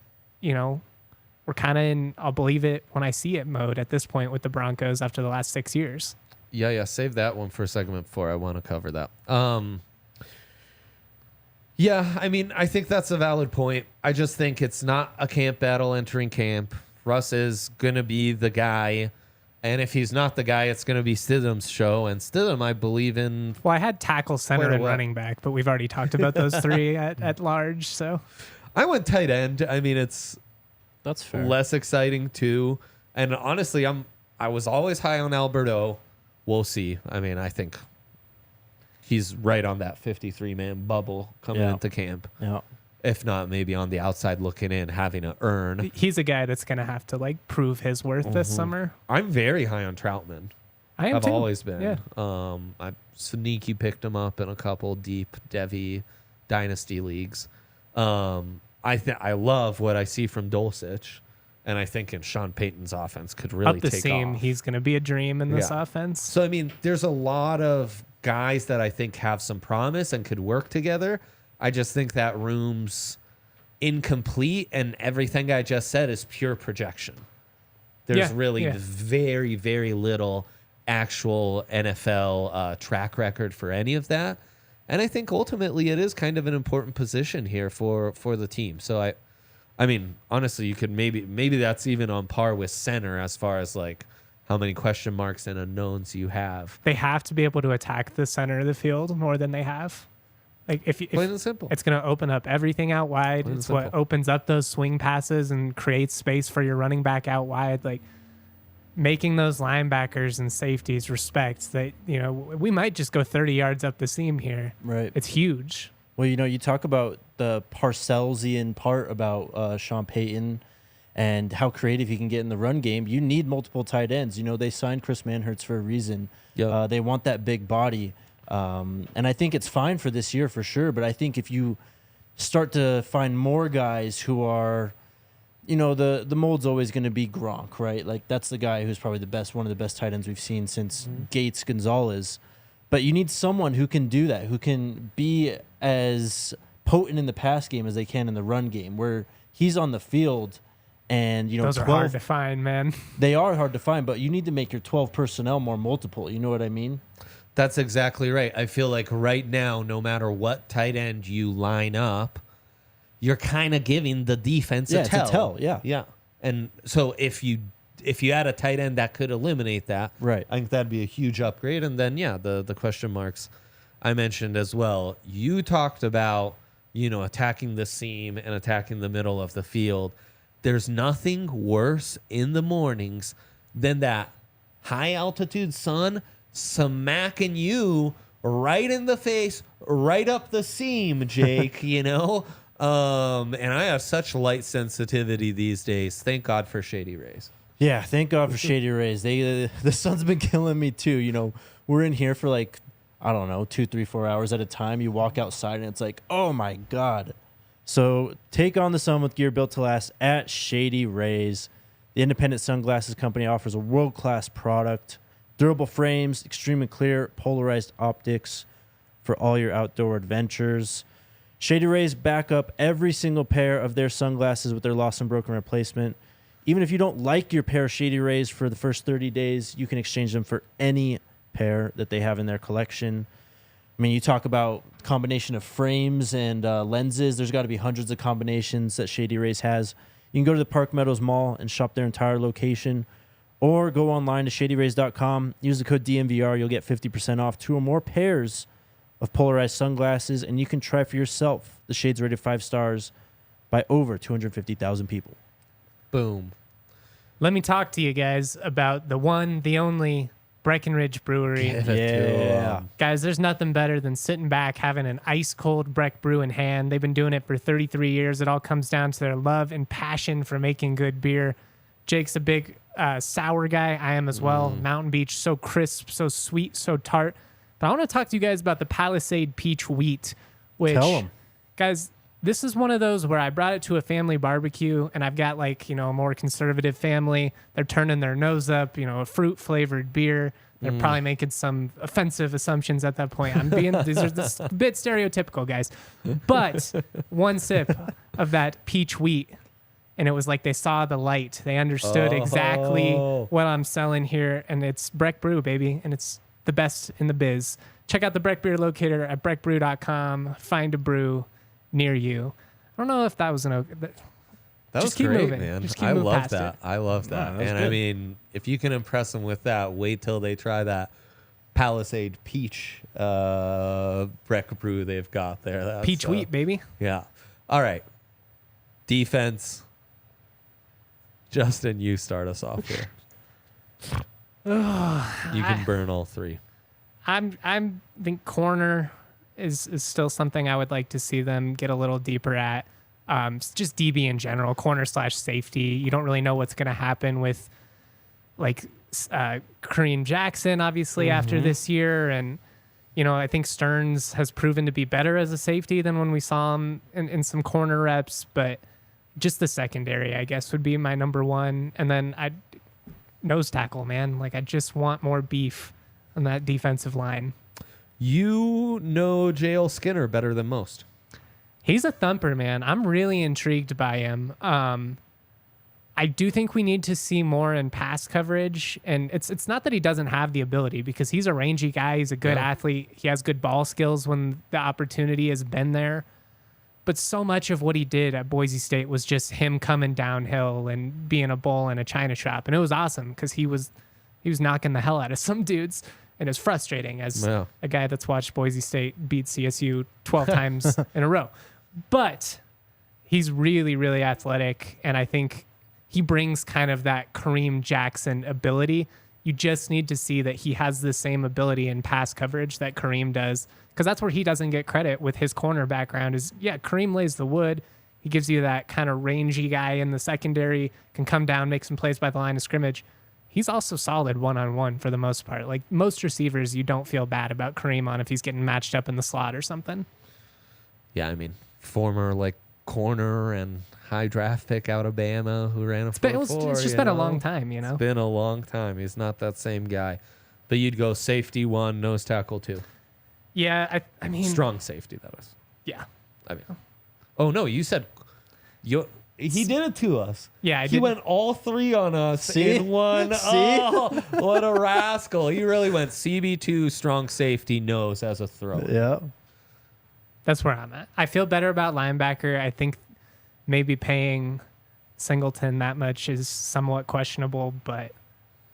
we're kind of in I'll believe it when I see it mode at this point with the Broncos after the last 6 years. Yeah. Save that one for a segment 4. I want to cover that. Yeah, I mean, I think that's a valid point. I just think it's not a camp battle entering camp. Russ is going to be the guy. And if he's not the guy, it's going to be Stidham's show. And Stidham, I believe in. Well, I had tackle, center, and running back, but we've already talked about those three at large. So I went tight end. I mean, That's fair. less exciting too. And honestly, I was always high on Alberto. We'll see. I mean, I think he's right on that 53-man bubble coming into camp. Yeah. If not, maybe on the outside looking in, having to earn. he's a guy that's going to have to like prove his worth this summer. I'm very high on Troutman. I am I've too. always been. Yeah. I sneaky picked him up in a couple deep Devi dynasty leagues. I love what I see from Dulcich, and I think in Sean Payton's offense could really Up the take seam, off. he's going to be a dream in this Yeah. offense. So I mean, there's a lot of guys that I think have some promise and could work together. I just think that room's incomplete, and everything I just said is pure projection. There's really very, very little actual NFL track record for any of that. And I think ultimately it is kind of an important position here for the team. So I mean, honestly, you could maybe that's even on par with center as far as like how many question marks and unknowns you have. They have to be able to attack the center of the field more than they have. Like if Plain and simple. It's going to open up everything out wide. Plain and It's what simple. opens up those swing passes and creates space for your running back out wide. Like making those linebackers and safeties respect that, we might just go 30 yards up the seam here. Right. It's huge. Well, you talk about the Parcellsian part about Sean Payton and how creative he can get in the run game. You need multiple tight ends. They signed Chris Manhertz for a reason. Yep. They want that big body. And I think it's fine for this year for sure. But I think if you start to find more guys who are, the mold's always going to be Gronk, right? Like that's the guy who's probably one of the best tight ends we've seen since Gates Gonzalez. But you need someone who can do that, who can be as potent in the pass game as they can in the run game, where he's on the field and, Those 12, are hard to find, man. They are hard to find, but you need to make your 12 personnel more multiple. You know what I mean? That's exactly right. I feel like right now, no matter what tight end you line up, you're kind of giving the defense a tell. It's a tell, yeah. Yeah. And so if you if you had a tight end that could eliminate that, Right. I think that'd be a huge upgrade. And then, yeah, the question marks I mentioned as well. You talked about, attacking the seam and attacking the middle of the field. There's nothing worse in the mornings than that high altitude sun smacking you right in the face, right up the seam, Jake, And I have such light sensitivity these days. Thank God for shady rays. Yeah, thank God for shady rays. The sun's been killing me too. We're in here for like, I don't know, 2, 3, 4 hours at a time. You walk outside and it's like, oh my God. So take on the sun with gear built to last at Shady Rays. The independent sunglasses company offers a world-class product, durable frames, extremely clear, polarized optics for all your outdoor adventures. Shady Rays back up every single pair of their sunglasses with their lost and broken replacement. Even if you don't like your pair of Shady Rays for the first 30 days, you can exchange them for any pair that they have in their collection. I mean, you talk about combination of frames and lenses. There's got to be hundreds of combinations that Shady Rays has. You can go to the Park Meadows Mall and shop their entire location, or go online to shadyrays.com. Use the code DNVR. You'll get 50% off 2 or more pairs of polarized sunglasses, and you can try for yourself the shades rated 5 stars by over 250,000 people. Boom. Let me talk to you guys about the one, the only Breckenridge Brewery. Give it to 'em. Guys, there's nothing better than sitting back, having an ice-cold Breck brew in hand. They've been doing it for 33 years. It all comes down to their love and passion for making good beer. Jake's a big sour guy. I am as well. Mountain Beach, so crisp, so sweet, so tart. But I want to talk to you guys about the Palisade Peach Wheat, which, Tell 'em. guys, this is one of those where I brought it to a family barbecue, and I've got a more conservative family. They're turning their nose up, a fruit-flavored beer. They're probably making some offensive assumptions at that point. These are just a bit stereotypical, guys. But one sip of that peach wheat, and it was like they saw the light. They understood exactly what I'm selling here, and it's Breck Brew, baby, and it's the best in the biz. Check out the Breck Beer Locator at breckbrew.com. Find a brew near you. I don't know if that was That just was keep great, moving. man. Just keep I moving love past that. it. I love that. that was And I good. mean, if you can impress them with that, wait till they try that Palisade Peach Breck brew they've got there. That's, Peach wheat, baby. Yeah. All right. Defense. Justin, you start us off here. You can burn all 3. I think corner is still something I would like to see them get a little deeper at. Just DB in general, corner/safety. You don't really know what's going to happen with Kareem Jackson, obviously, after this year. And, I think Stearns has proven to be better as a safety than when we saw him in some corner reps. But just the secondary, I guess, would be my number one. And then nose tackle, man. I just want more beef on that defensive line. You know J.L. Skinner better than most. He's a thumper, man. I'm really intrigued by him. I do think we need to see more in pass coverage, and it's not that he doesn't have the ability, because he's a rangy guy. He's a good athlete. He has good ball skills when the opportunity has been there. But so much of what he did at Boise State was just him coming downhill and being a bull in a china shop, and it was awesome because he was knocking the hell out of some dudes. And it's frustrating as a guy that's watched Boise State beat CSU 12 times in a row. But he's really, really athletic, and I think he brings kind of that Kareem Jackson ability. You just need to see that he has the same ability in pass coverage that Kareem does, because that's where he doesn't get credit with his corner background is, Kareem lays the wood. He gives you that kind of rangy guy in the secondary, can come down, make some plays by the line of scrimmage. He's also solid one-on-one for the most part. Like most receivers, you don't feel bad about Kareem on if he's getting matched up in the slot or something. Yeah, I mean, former corner and high draft pick out of Bama who ran a 4.4. It's just been a long time, you know? It's been a long time. He's not that same guy. But you'd go safety 1, nose tackle 2. Yeah, I mean... Strong safety, that is. Yeah. I mean... Oh, no, you said... He did it to us. Yeah, he went all 3 on us in one. Oh, what a rascal. He really went CB2, strong safety, nose as a throw. Yeah. That's where I'm at. I feel better about linebacker. I think maybe paying Singleton that much is somewhat questionable, but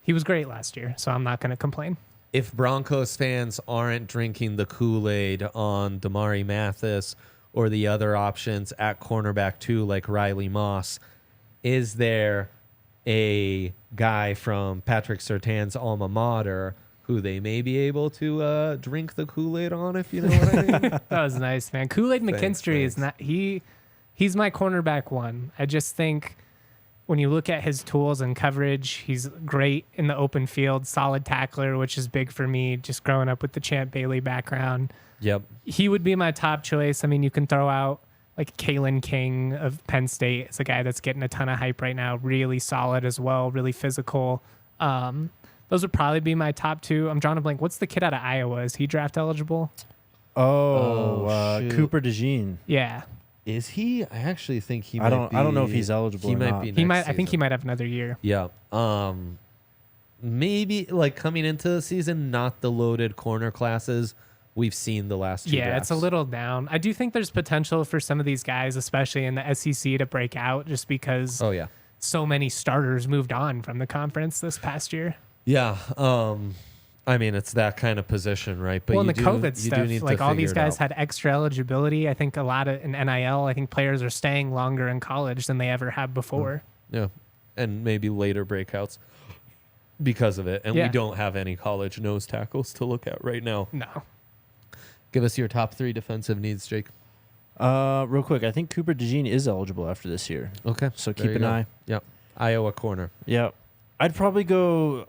he was great last year, so I'm not going to complain. If Broncos fans aren't drinking the Kool-Aid on Damari Mathis or the other options at cornerback too, like Riley Moss, is there a guy from Patrick Surtain's alma mater who they may be able to drink the Kool-Aid on, if you know what I mean? That was nice, man. Kool-Aid McKinstry is not he's my cornerback one. I just think when you look at his tools and coverage, he's great in the open field, solid tackler, which is big for me just growing up with the Champ Bailey background. Yep. He would be my top choice. I mean, you can throw out like Kalen King of Penn State is a guy that's getting a ton of hype right now. Really solid as well, really physical. Those would probably be my top two. I'm drawing a blank. What's the kid out of Iowa? Is he draft eligible? Shoot. Cooper DeJean. Yeah. Is he? I actually think he I might be. I don't know if he's eligible He or might not. be. He might. next I think he season. might have another year. Yeah. Maybe like coming into the season, not the loaded corner classes we've seen the last two Yeah, drafts. it's a little down. I do think there's potential for some of these guys, especially in the SEC, to break out just because Oh yeah. so many starters moved on from the conference this past year. Yeah. I mean, it's that kind of position, right? But Well, you and the do, COVID you do stuff, need like to all figure these it guys out. had extra eligibility. I think a lot of in NIL, I think players are staying longer in college than they ever have before. Yeah, and maybe later breakouts because of it. And Yeah. we don't have any college nose tackles to look at right now. No. Give us your top 3 defensive needs, Jake. Real quick, I think Cooper DeJean is eligible after this year. Okay. So there keep you an go. eye. Yep. Iowa corner. Yeah. I'd probably go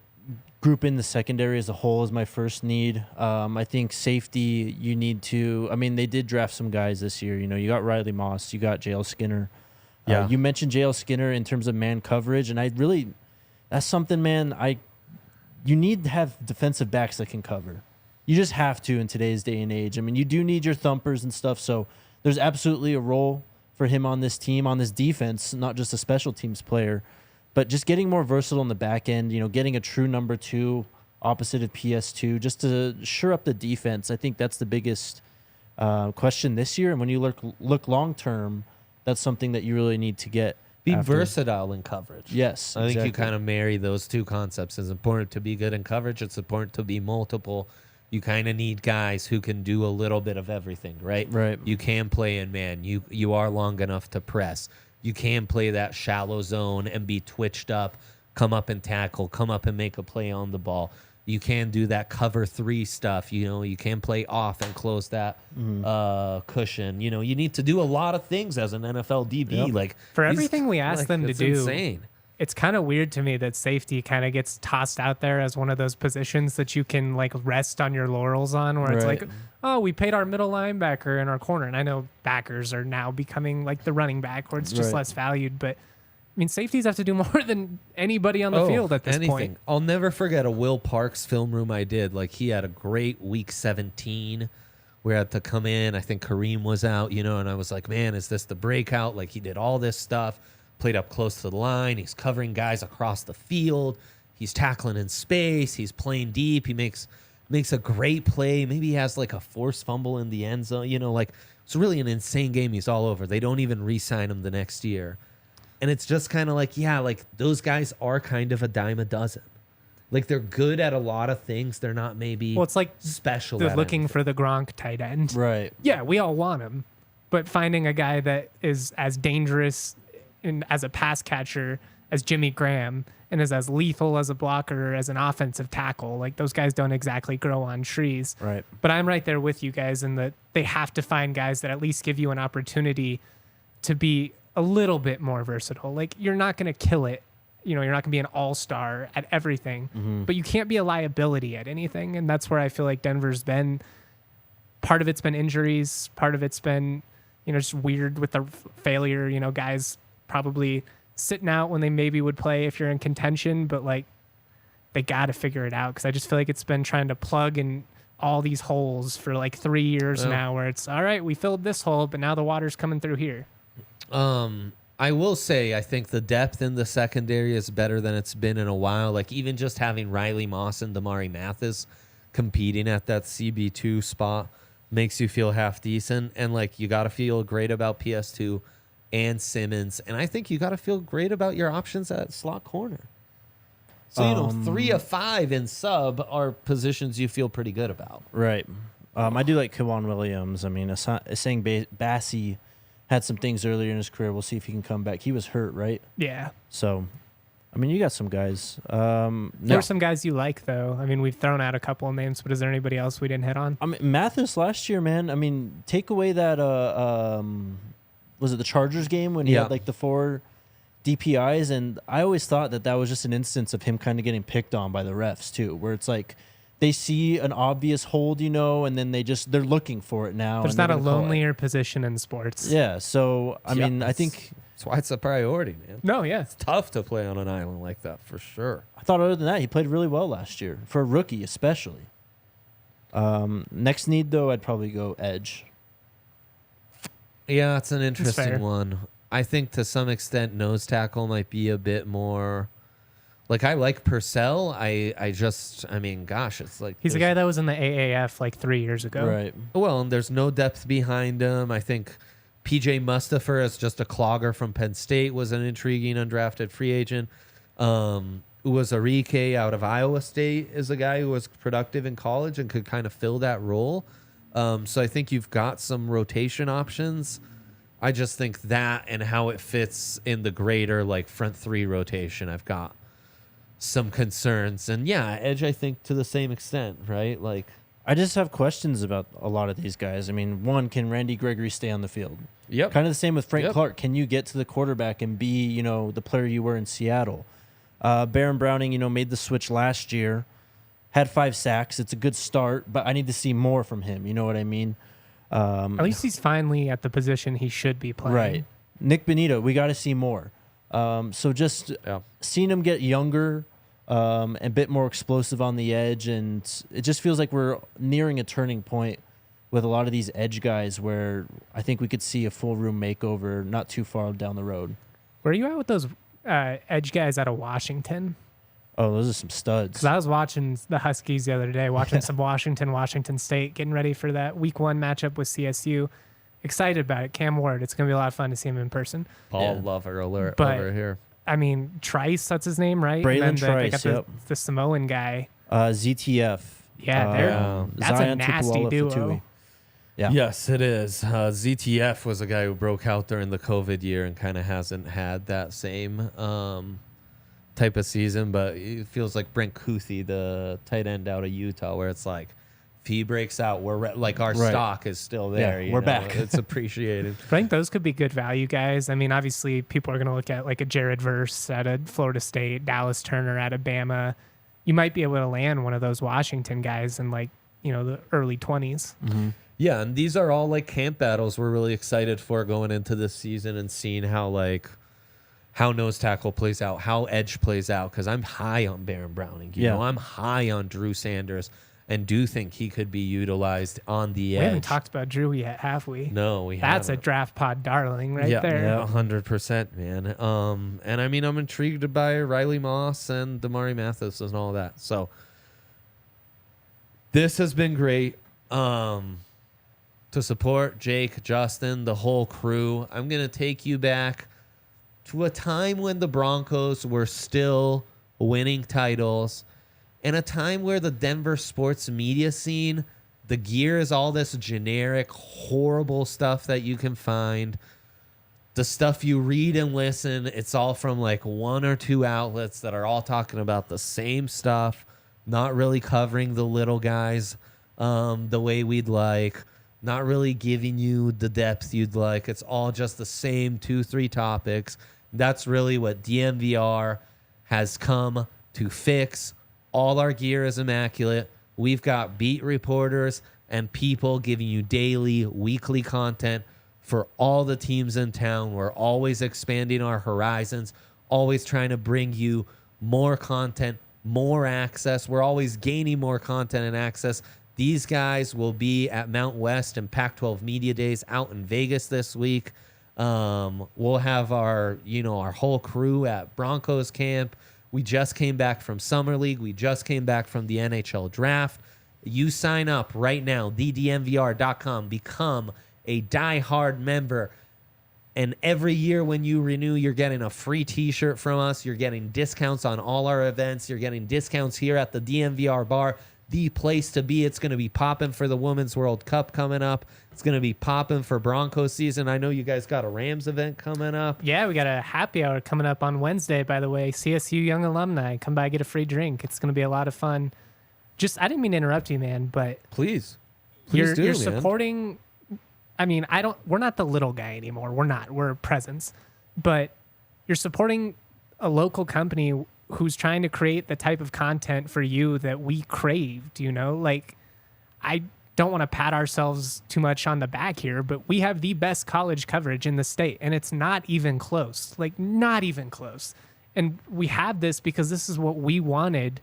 group in the secondary as a whole as my first need. I think safety, you need to, I mean, they did draft some guys this year. You know, you got Riley Moss, you got JL Skinner. Yeah. You mentioned JL Skinner in terms of man coverage, and I really, that's something, man, you need to have defensive backs that can cover. You just have to in today's day and age. I mean, you do need your thumpers and stuff, so there's absolutely a role for him on this team, on this defense, not just a special teams player, but just getting more versatile on the back end, you know, getting a true number 2 opposite of PS2 just to shore up the defense. I think that's the biggest question this year. And when you look long term, that's something that you really need to get. Be after. versatile in coverage. Yes. I think you exactly. kind of marry those two concepts. It's important to be good in coverage. It's important to be multiple. You kind of need guys who can do a little bit of everything, right? Right. You can play in man. You are long enough to press. You can play that shallow zone and be twitched up, come up and tackle, come up and make a play on the ball. You can do that cover 3 stuff. You know, you can play off and close that cushion. You know, you need to do a lot of things as an NFL DB. Yep. Like For these- everything we ask them to it's do, insane. it's kind of weird to me that safety kind of gets tossed out there as one of those positions that you can like rest on your laurels on, where it's Right. like, oh, we paid our middle linebacker in our corner. And I know backers are now becoming like the running back where it's just Right. less valued. But I mean, safeties have to do more than anybody on the field at this point. I'll never forget a Will Parks film room I did. Like, he had a great week 17. We had to come in. I think Kareem was out, you know, and I was like, man, is this the breakout? Like, he did all this stuff, played up close to the line. He's covering guys across the field. He's tackling in space. He's playing deep. He makes a great play. Maybe he has like a forced fumble in the end zone. You know, like, it's really an insane game. He's all over. They don't even re-sign him the next year. And it's just kind of like, yeah, like those guys are kind of a dime a dozen. Like, they're good at a lot of things. They're not maybe Well, it's like special they're at looking anything. for the Gronk tight end. Right. Yeah, we all want him. But finding a guy that is as dangerous as a pass catcher as Jimmy Graham and is as lethal as a blocker as an offensive tackle, like those guys don't exactly grow on trees. Right. But I'm right there with you guys in that they have to find guys that at least give you an opportunity to be a little bit more versatile. Like, you're not going to kill it. You know, you're not going to be an all-star at everything, but you can't be a liability at anything. And that's where I feel like Denver's been. Part of it's been injuries. Part of it's been, you know, just weird with the failure, you know, guys probably sitting out when they maybe would play if you're in contention, but like they got to figure it out. Cause I just feel like it's been trying to plug in all these holes for like 3 years now, where it's all right, we filled this hole, but now the water's coming through here. I will say, I think the depth in the secondary is better than it's been in a while. Like, even just having Riley Moss and Damari Mathis competing at that CB2 spot makes you feel half decent. And, like, you got to feel great about PS2 and Simmons. And I think you got to feel great about your options at slot corner. So, 3 of 5 in sub are positions you feel pretty good about. Right. I do like Kevon Williams. I mean, saying Bassie had some things earlier in his career. We'll see if he can come back. He was hurt, right? Yeah. So, I mean, you got some guys. There are some guys you like, though. I mean, we've thrown out a couple of names, but is there anybody else we didn't hit on? I mean, Mathis last year, man. I mean, take away that, was it the Chargers game when he had like the 4 DPIs? And I always thought that was just an instance of him kind of getting picked on by the refs, too, where it's like they see an obvious hold, and then they're looking for it now. There's not a lonelier position in sports. Yeah. So, I mean, I think that's why it's a priority, man. No, yeah. It's tough to play on an island like that, for sure. I thought other than that, he played really well last year, for a rookie especially. Next need, though, I'd probably go edge. Yeah, it's an interesting one. I think to some extent nose tackle might be a bit more... Like, I like Purcell. I mean, gosh, it's like... He's a guy that was in the AAF like 3 years ago. Right. Well, and there's no depth behind him. I think PJ Mustipher, as just a clogger from Penn State, was an intriguing undrafted free agent. Uwazurike out of Iowa State is a guy who was productive in college and could kind of fill that role. So I think you've got some rotation options. I just think that and how it fits in the greater like front 3 rotation, I've got some concerns. And yeah, edge, I think to the same extent, right? Like, I just have questions about a lot of these guys. I mean, one, can Randy Gregory stay on the field? Yep. Kind of the same with Frank Clark. Can you get to the quarterback and be, the player you were in Seattle? Baron Browning, made the switch last year, had 5 sacks. It's a good start, but I need to see more from him. You know what I mean? At least he's finally at the position he should be playing. Right. Nick Benito, we got to see more. So just seeing him get younger, a bit more explosive on the edge, and it just feels like we're nearing a turning point with a lot of these edge guys where I think we could see a full room makeover not too far down the road. Where are you at with those edge guys out of Washington? Oh, those are some studs. Because I was watching the Huskies the other day, watching some Washington State, getting ready for that week 1 matchup with CSU. Excited about it. Cam Ward. It's going to be a lot of fun to see him in person. Paul Lover alert over here. I mean, Trice, that's his name, right? Braylon Trice, they got the Samoan guy. ZTF. Yeah, that's Zion a nasty Tupuola duo. Fatui. Yeah. Yes, it is. ZTF was a guy who broke out during the COVID year and kind of hasn't had that same type of season, but it feels like Brent Kuthi, the tight end out of Utah, where it's like, if he breaks out, we're our stock is still there. Yeah, we're back. It's appreciated. I think those could be good value guys. I mean, obviously, people are going to look at like a Jared Verse out of Florida State, Dallas Turner out of Bama. You might be able to land one of those Washington guys in like, the early 20s. Mm-hmm. Yeah, and these are all like camp battles we're really excited for going into this season and seeing how nose tackle plays out, how edge plays out, because I'm high on Baron Browning. You know, I'm high on Drew Sanders and do think he could be utilized on the edge. We haven't talked about Drew yet, have we? No, we haven't. That's a draft pod darling there. Yeah, 100%, man. And I mean, I'm intrigued by Riley Moss and Damari Mathis and all that. So this has been great. To support Jake, Justin, the whole crew, I'm going to take you back to a time when the Broncos were still winning titles, and a time where the Denver sports media scene, the gear is all this generic, horrible stuff that you can find. The stuff you read and listen, it's all from like 1 or 2 outlets that are all talking about the same stuff, not really covering the little guys the way we'd like, not really giving you the depth you'd like. It's all just the same 2-3 topics. That's really what DNVR has come to fix. All our gear is immaculate. We've got beat reporters and people giving you daily, weekly content for all the teams in town. We're always expanding our horizons, always trying to bring you more content, more access. We're always gaining more content and access. These guys will be at Mount West and Pac-12 Media Days out in Vegas this week. We'll have our whole crew at Broncos Camp. We just came back from Summer League. We just came back from the NHL Draft. You sign up right now, thednvr.com. Become a diehard member. And every year when you renew, you're getting a free t-shirt from us. You're getting discounts on all our events. You're getting discounts here at the DNVR Bar, the place to be. It's going to be popping for the Women's World Cup coming up. It's going to be popping for Broncos season. I know you guys got a Rams event coming up. Yeah, we got a happy hour coming up on Wednesday, by the way. CSU Young Alumni. Come by, get a free drink. It's going to be a lot of fun. I didn't mean to interrupt you, man, but Please you're do, man. supporting. I mean, we're not the little guy anymore. We're not. We're a presence. But you're supporting a local company who's trying to create the type of content for you that we craved, you know? Like, I don't want to pat ourselves too much on the back here, but we have the best college coverage in the state, and it's not even close. Like, not even close. And we have this because this is what we wanted.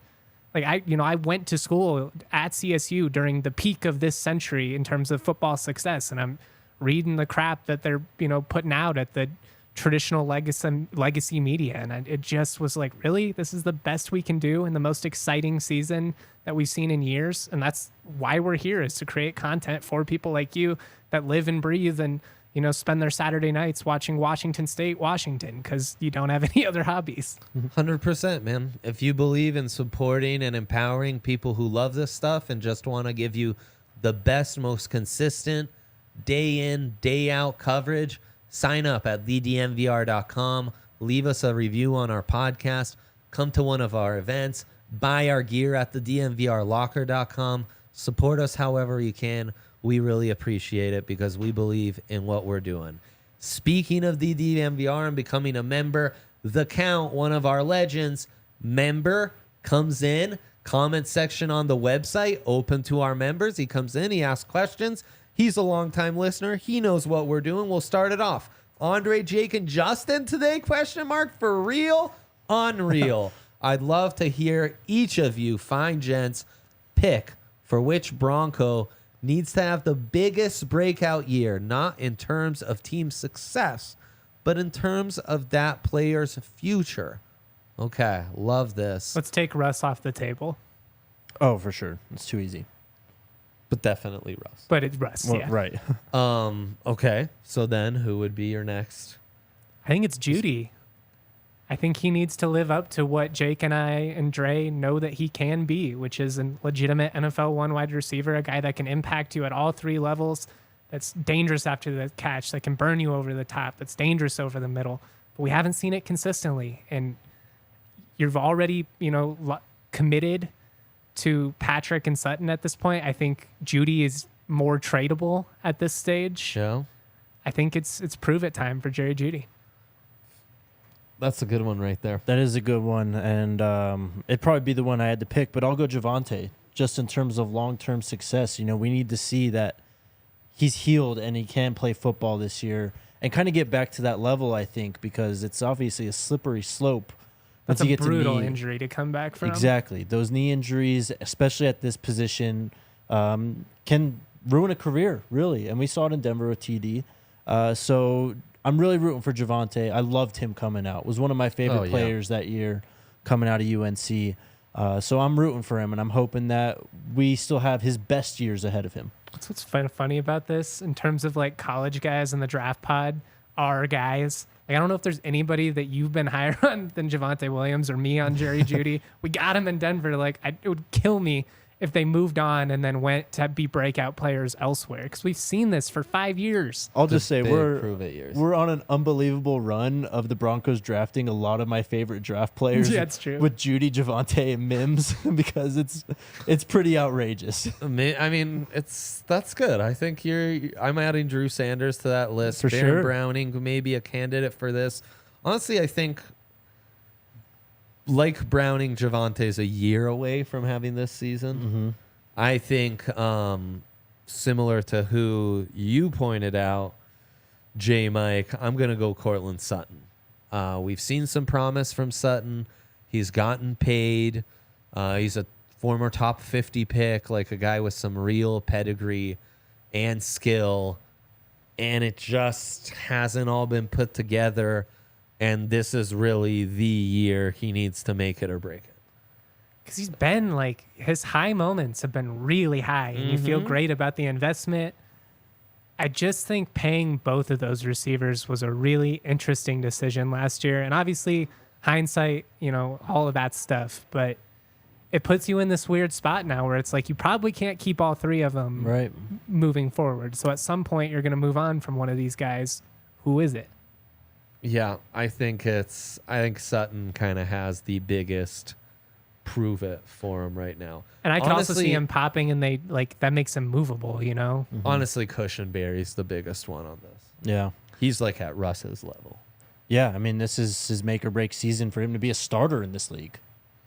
Like, I went to school at CSU during the peak of this century in terms of football success, and I'm reading the crap that they're, putting out at the traditional legacy media. And it just was like, really? This is the best we can do in the most exciting season that we've seen in years? And that's why we're here, is to create content for people like you that live and breathe and, spend their Saturday nights watching Washington State, Washington, because you don't have any other hobbies. 100%, man. If you believe in supporting and empowering people who love this stuff and just want to give you the best, most consistent, day in, day out coverage, sign up at thednvr.com. Leave us a review on our podcast. Come to one of our events. Buy our gear at thednvrlocker.com. Support us however you can. We really appreciate it because we believe in what we're doing. Speaking of the DNVR and becoming a member, The Count, one of our legends, member, comes in, comment section on the website, open to our members. He comes in, he asks questions. He's a longtime listener. He knows what we're doing. We'll start it off. Andre, Jake, and Justin today, ? For real? Unreal. I'd love to hear each of you fine gents pick for which Bronco needs to have the biggest breakout year, not in terms of team success, but in terms of that player's future. Okay, love this. Let's take Russ off the table. Oh, for sure. It's too easy. But definitely Russ. But it's Russ, Well, yeah. right. Okay, so then who would be your next? I think it's Judy. I think he needs to live up to what Jake and I and Dre know that he can be, which is a legitimate NFL one wide receiver, a guy that can impact you at all three levels, that's dangerous after the catch, that can burn you over the top, that's dangerous over the middle. But we haven't seen it consistently. And you've already, committed to Patrick and Sutton at this point. I think Judy is more tradable at this stage. Yeah. I think it's prove it time for Jerry Judy. That's a good one right there. That is a good one, and it'd probably be the one I had to pick, but I'll go Javonte, just in terms of long-term success. We need to see that he's healed and he can play football this year and kind of get back to that level, I think, because it's obviously a slippery slope. That's a brutal injury to come back from. Exactly. Those knee injuries, especially at this position, can ruin a career, really, and we saw it in Denver with TD. So I'm really rooting for Javonte. I loved him coming out. Was one of my favorite players that year coming out of UNC. So I'm rooting for him, and I'm hoping that we still have his best years ahead of him. That's what's funny about this in terms of like college guys in the draft pod are guys. Like, I don't know if there's anybody that you've been higher on than Javonte Williams or me on Jerry Judy. We got him in Denver. Like, it would kill me if they moved on and then went to be breakout players elsewhere, because we've seen this for 5 years. I'll just say years. we're on an unbelievable run of the Broncos drafting a lot of my favorite draft players. Yeah, it's true. With Judy, Javonte, and Mims because it's pretty outrageous. I mean, that's good. I think I'm adding Drew Sanders to that list. For Baron sure. Browning may be a candidate for this. Honestly, I think, like Browning, Javante's a year away from having this season. Mm-hmm. I think similar to who you pointed out, J. Mike, I'm going to go Cortland Sutton. We've seen some promise from Sutton. He's gotten paid. He's a former top 50 pick, like a guy with some real pedigree and skill. And it just hasn't all been put together. And this is really the year he needs to make it or break it. Because he's been his high moments have been really high, and you feel great about the investment. I just think paying both of those receivers was a really interesting decision last year. And obviously, hindsight, all of that stuff. But it puts you in this weird spot now where it's like you probably can't keep all three of them moving forward. So at some point, you're going to move on from one of these guys. Who is it? Yeah, I think Sutton kind of has the biggest prove it for him right now. And I can also see him popping, and that makes him movable, Honestly, Cushenberry's the biggest one on this. Yeah. He's like at Russ's level. Yeah, I mean, this is his make or break season for him to be a starter in this league.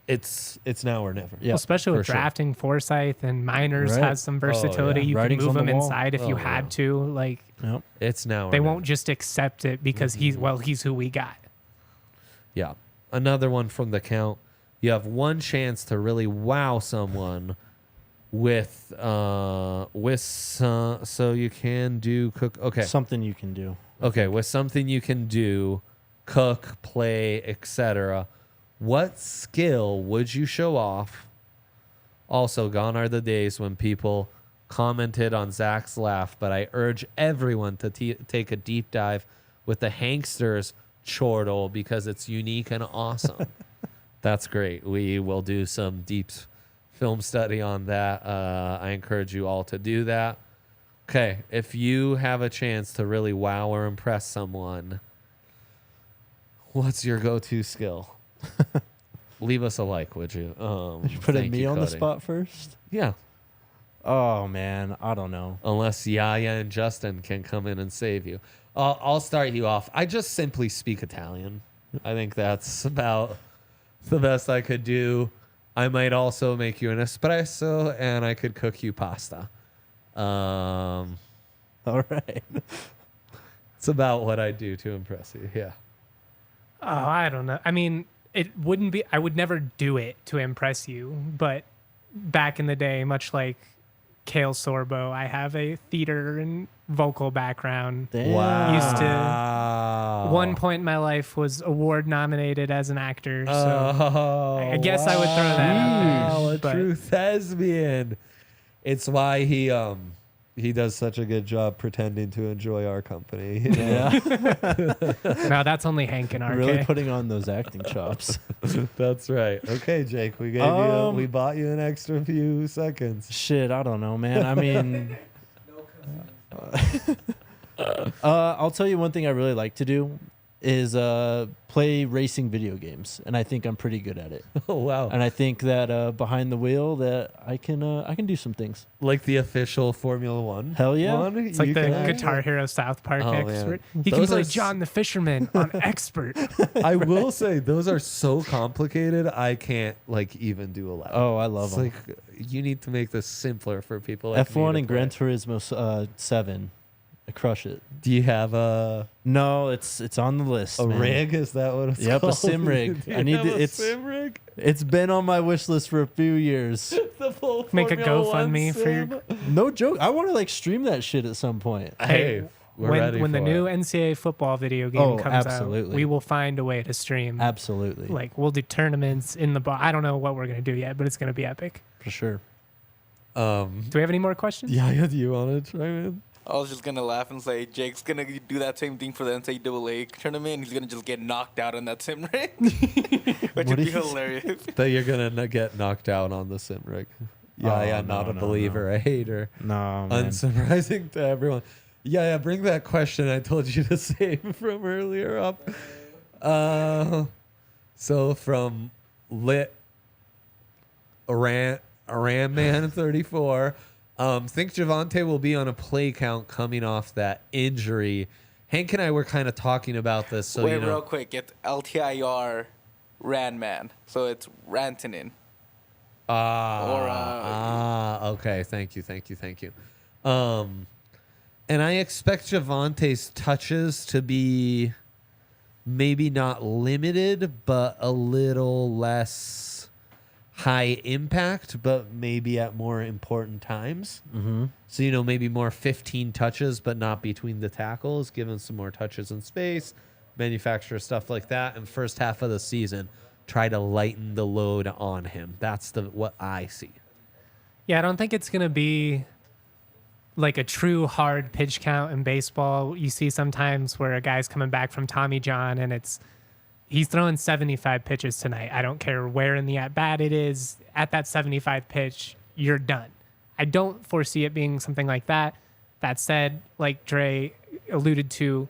It's now or never. Yeah, well, especially with drafting Forsyth and Miners has some versatility. You can move him inside if you had to. It's now or they never. won't just accept it because he's who we got. Yeah. Another one from the count. You have one chance to really wow someone with so you can do cook. Okay. Something you can do. Okay, with something you can do, cook, play, etc. What skill would you show off? Also, gone are the days when people commented on Zach's laugh, but I urge everyone to take a deep dive with the Hanksters chortle because it's unique and awesome. That's great. We will do some deep film study on that. I encourage you all to do that. Okay, if you have a chance to really wow or impress someone, what's your go-to skill? Leave us a like, would you? You putting me on the spot first? Yeah. Oh, man, I don't know. Unless Yaya and Justin can come in and save you. I'll start you off. I just simply speak Italian. I think that's about the best I could do. I might also make you an espresso, and I could cook you pasta. All right. It's about what I do to impress you. Yeah. Oh, I don't know. I mean, it wouldn't be. I would never do it to impress you. But back in the day, much like Kale Sorbo, I have a theater and vocal background. Damn. Wow. Used to. One point in my life was award nominated as an actor. So I guess I would throw that out there. A true thespian. It's why he does such a good job pretending to enjoy our company. Yeah. No, that's only Hank and RK. Really putting on those acting chops. That's right. Okay, Jake, we we bought you an extra few seconds. Shit, I don't know, man. I mean, I'll tell you one thing I really like to do is play racing video games, and I think I'm pretty good at it. Oh wow! And I think that behind the wheel that I can do some things. Like the official Formula One. Hell yeah! One? It's like the Guitar Hero South Park expert. Man. He can play John the Fisherman on Expert. I will say those are so complicated. I can't even do a lap. Oh, I love them. Like you need to make this simpler for people. Like F1 me and Gran Turismo 7. I crush it. Do you have a No, it's on the list. a man. rig? Is that what it's Yep, called? a sim rig. Do I you need have to- a it's- sim rig. It's been on my wish list for a few years. The full Make a Formula One GoFundMe for your. sim? No joke. I want to stream that shit at some point. Hey, we're ready when the for new it. NCAA football video game comes absolutely. out, we will find a way to stream. Absolutely. We'll do tournaments in the bar. I don't know what we're gonna do yet, but it's gonna be epic. For sure. Do we have any more questions? Yeah, do you want to chime in? I was just gonna laugh and say Jake's gonna do that same thing for the NCAA tournament. And he's gonna just get knocked out in that sim rig, which would be hilarious. That you're gonna get knocked out on the sim rig. Yeah, not a believer, a hater. No, man. Unsurprising to everyone. Yeah, bring that question I told you to save from earlier up. So from Lit Aran Man 34. Think Javonte will be on a play count coming off that injury. Hank and I were kind of talking about this. So Wait, real quick. It's LTIR Ran Man. So it's Rantanen. Okay. Thank you. And I expect Javonte's touches to be maybe not limited, but a little less high impact, but maybe at more important times. Mm-hmm. So, maybe more 15 touches, but not between the tackles, give him some more touches in space, manufacture stuff like that. And first half of the season, try to lighten the load on him. That's what I see. Yeah, I don't think it's gonna be like a true hard pitch count in baseball. You see sometimes where a guy's coming back from Tommy John and he's throwing 75 pitches tonight. I don't care where in the at bat it is. At that 75 pitch, you're done. I don't foresee it being something like that. That said, like Dre alluded to,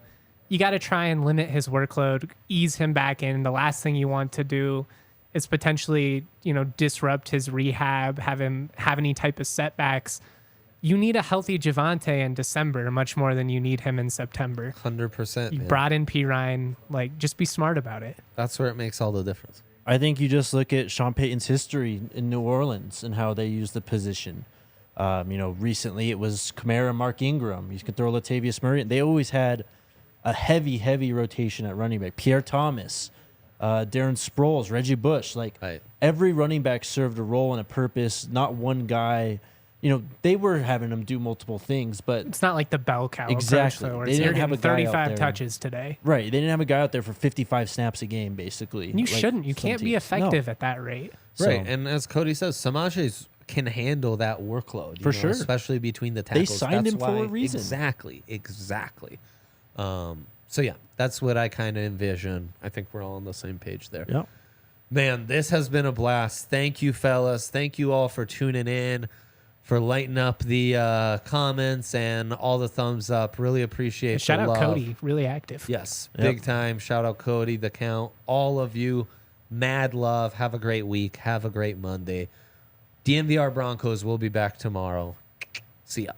you got to try and limit his workload, ease him back in. The last thing you want to do is potentially, disrupt his rehab, have him have any type of setbacks. You need a healthy Javante in December much more than you need him in September. 100%. You brought in P. Ryan. Like, just be smart about it. That's where it makes all the difference. I think you just look at Sean Payton's history in New Orleans and how they use the position. Recently it was Kamara, Mark Ingram. You can throw Latavius Murray. They always had a heavy rotation at running back. Pierre Thomas, Darren Sproles, Reggie Bush. Every running back served a role and a purpose. Not one guy. They were having them do multiple things, but it's not like the bell cow exactly. approach, though, where They didn't have a guy 35 out there. touches today. Right. They didn't have a guy out there for 55 snaps a game, basically. And you shouldn't. You can't be effective at that rate. Right. So, And as Cody says, Samaje can handle that workload. For sure. Especially between the tackles. They signed That's him for why- a reason. Exactly. So, yeah, that's what I kind of envision. I think we're all on the same page there. yeah. Man, this has been a blast. Thank you, fellas. Thank you all for tuning in, for lighting up the comments and all the thumbs up. Really appreciate Shout the out love. Cody, really active. Yes, Yep. big time. Shout out Cody, the count, all of you. Mad love. Have a great week. Have a great Monday. DNVR Broncos will be back tomorrow. See ya.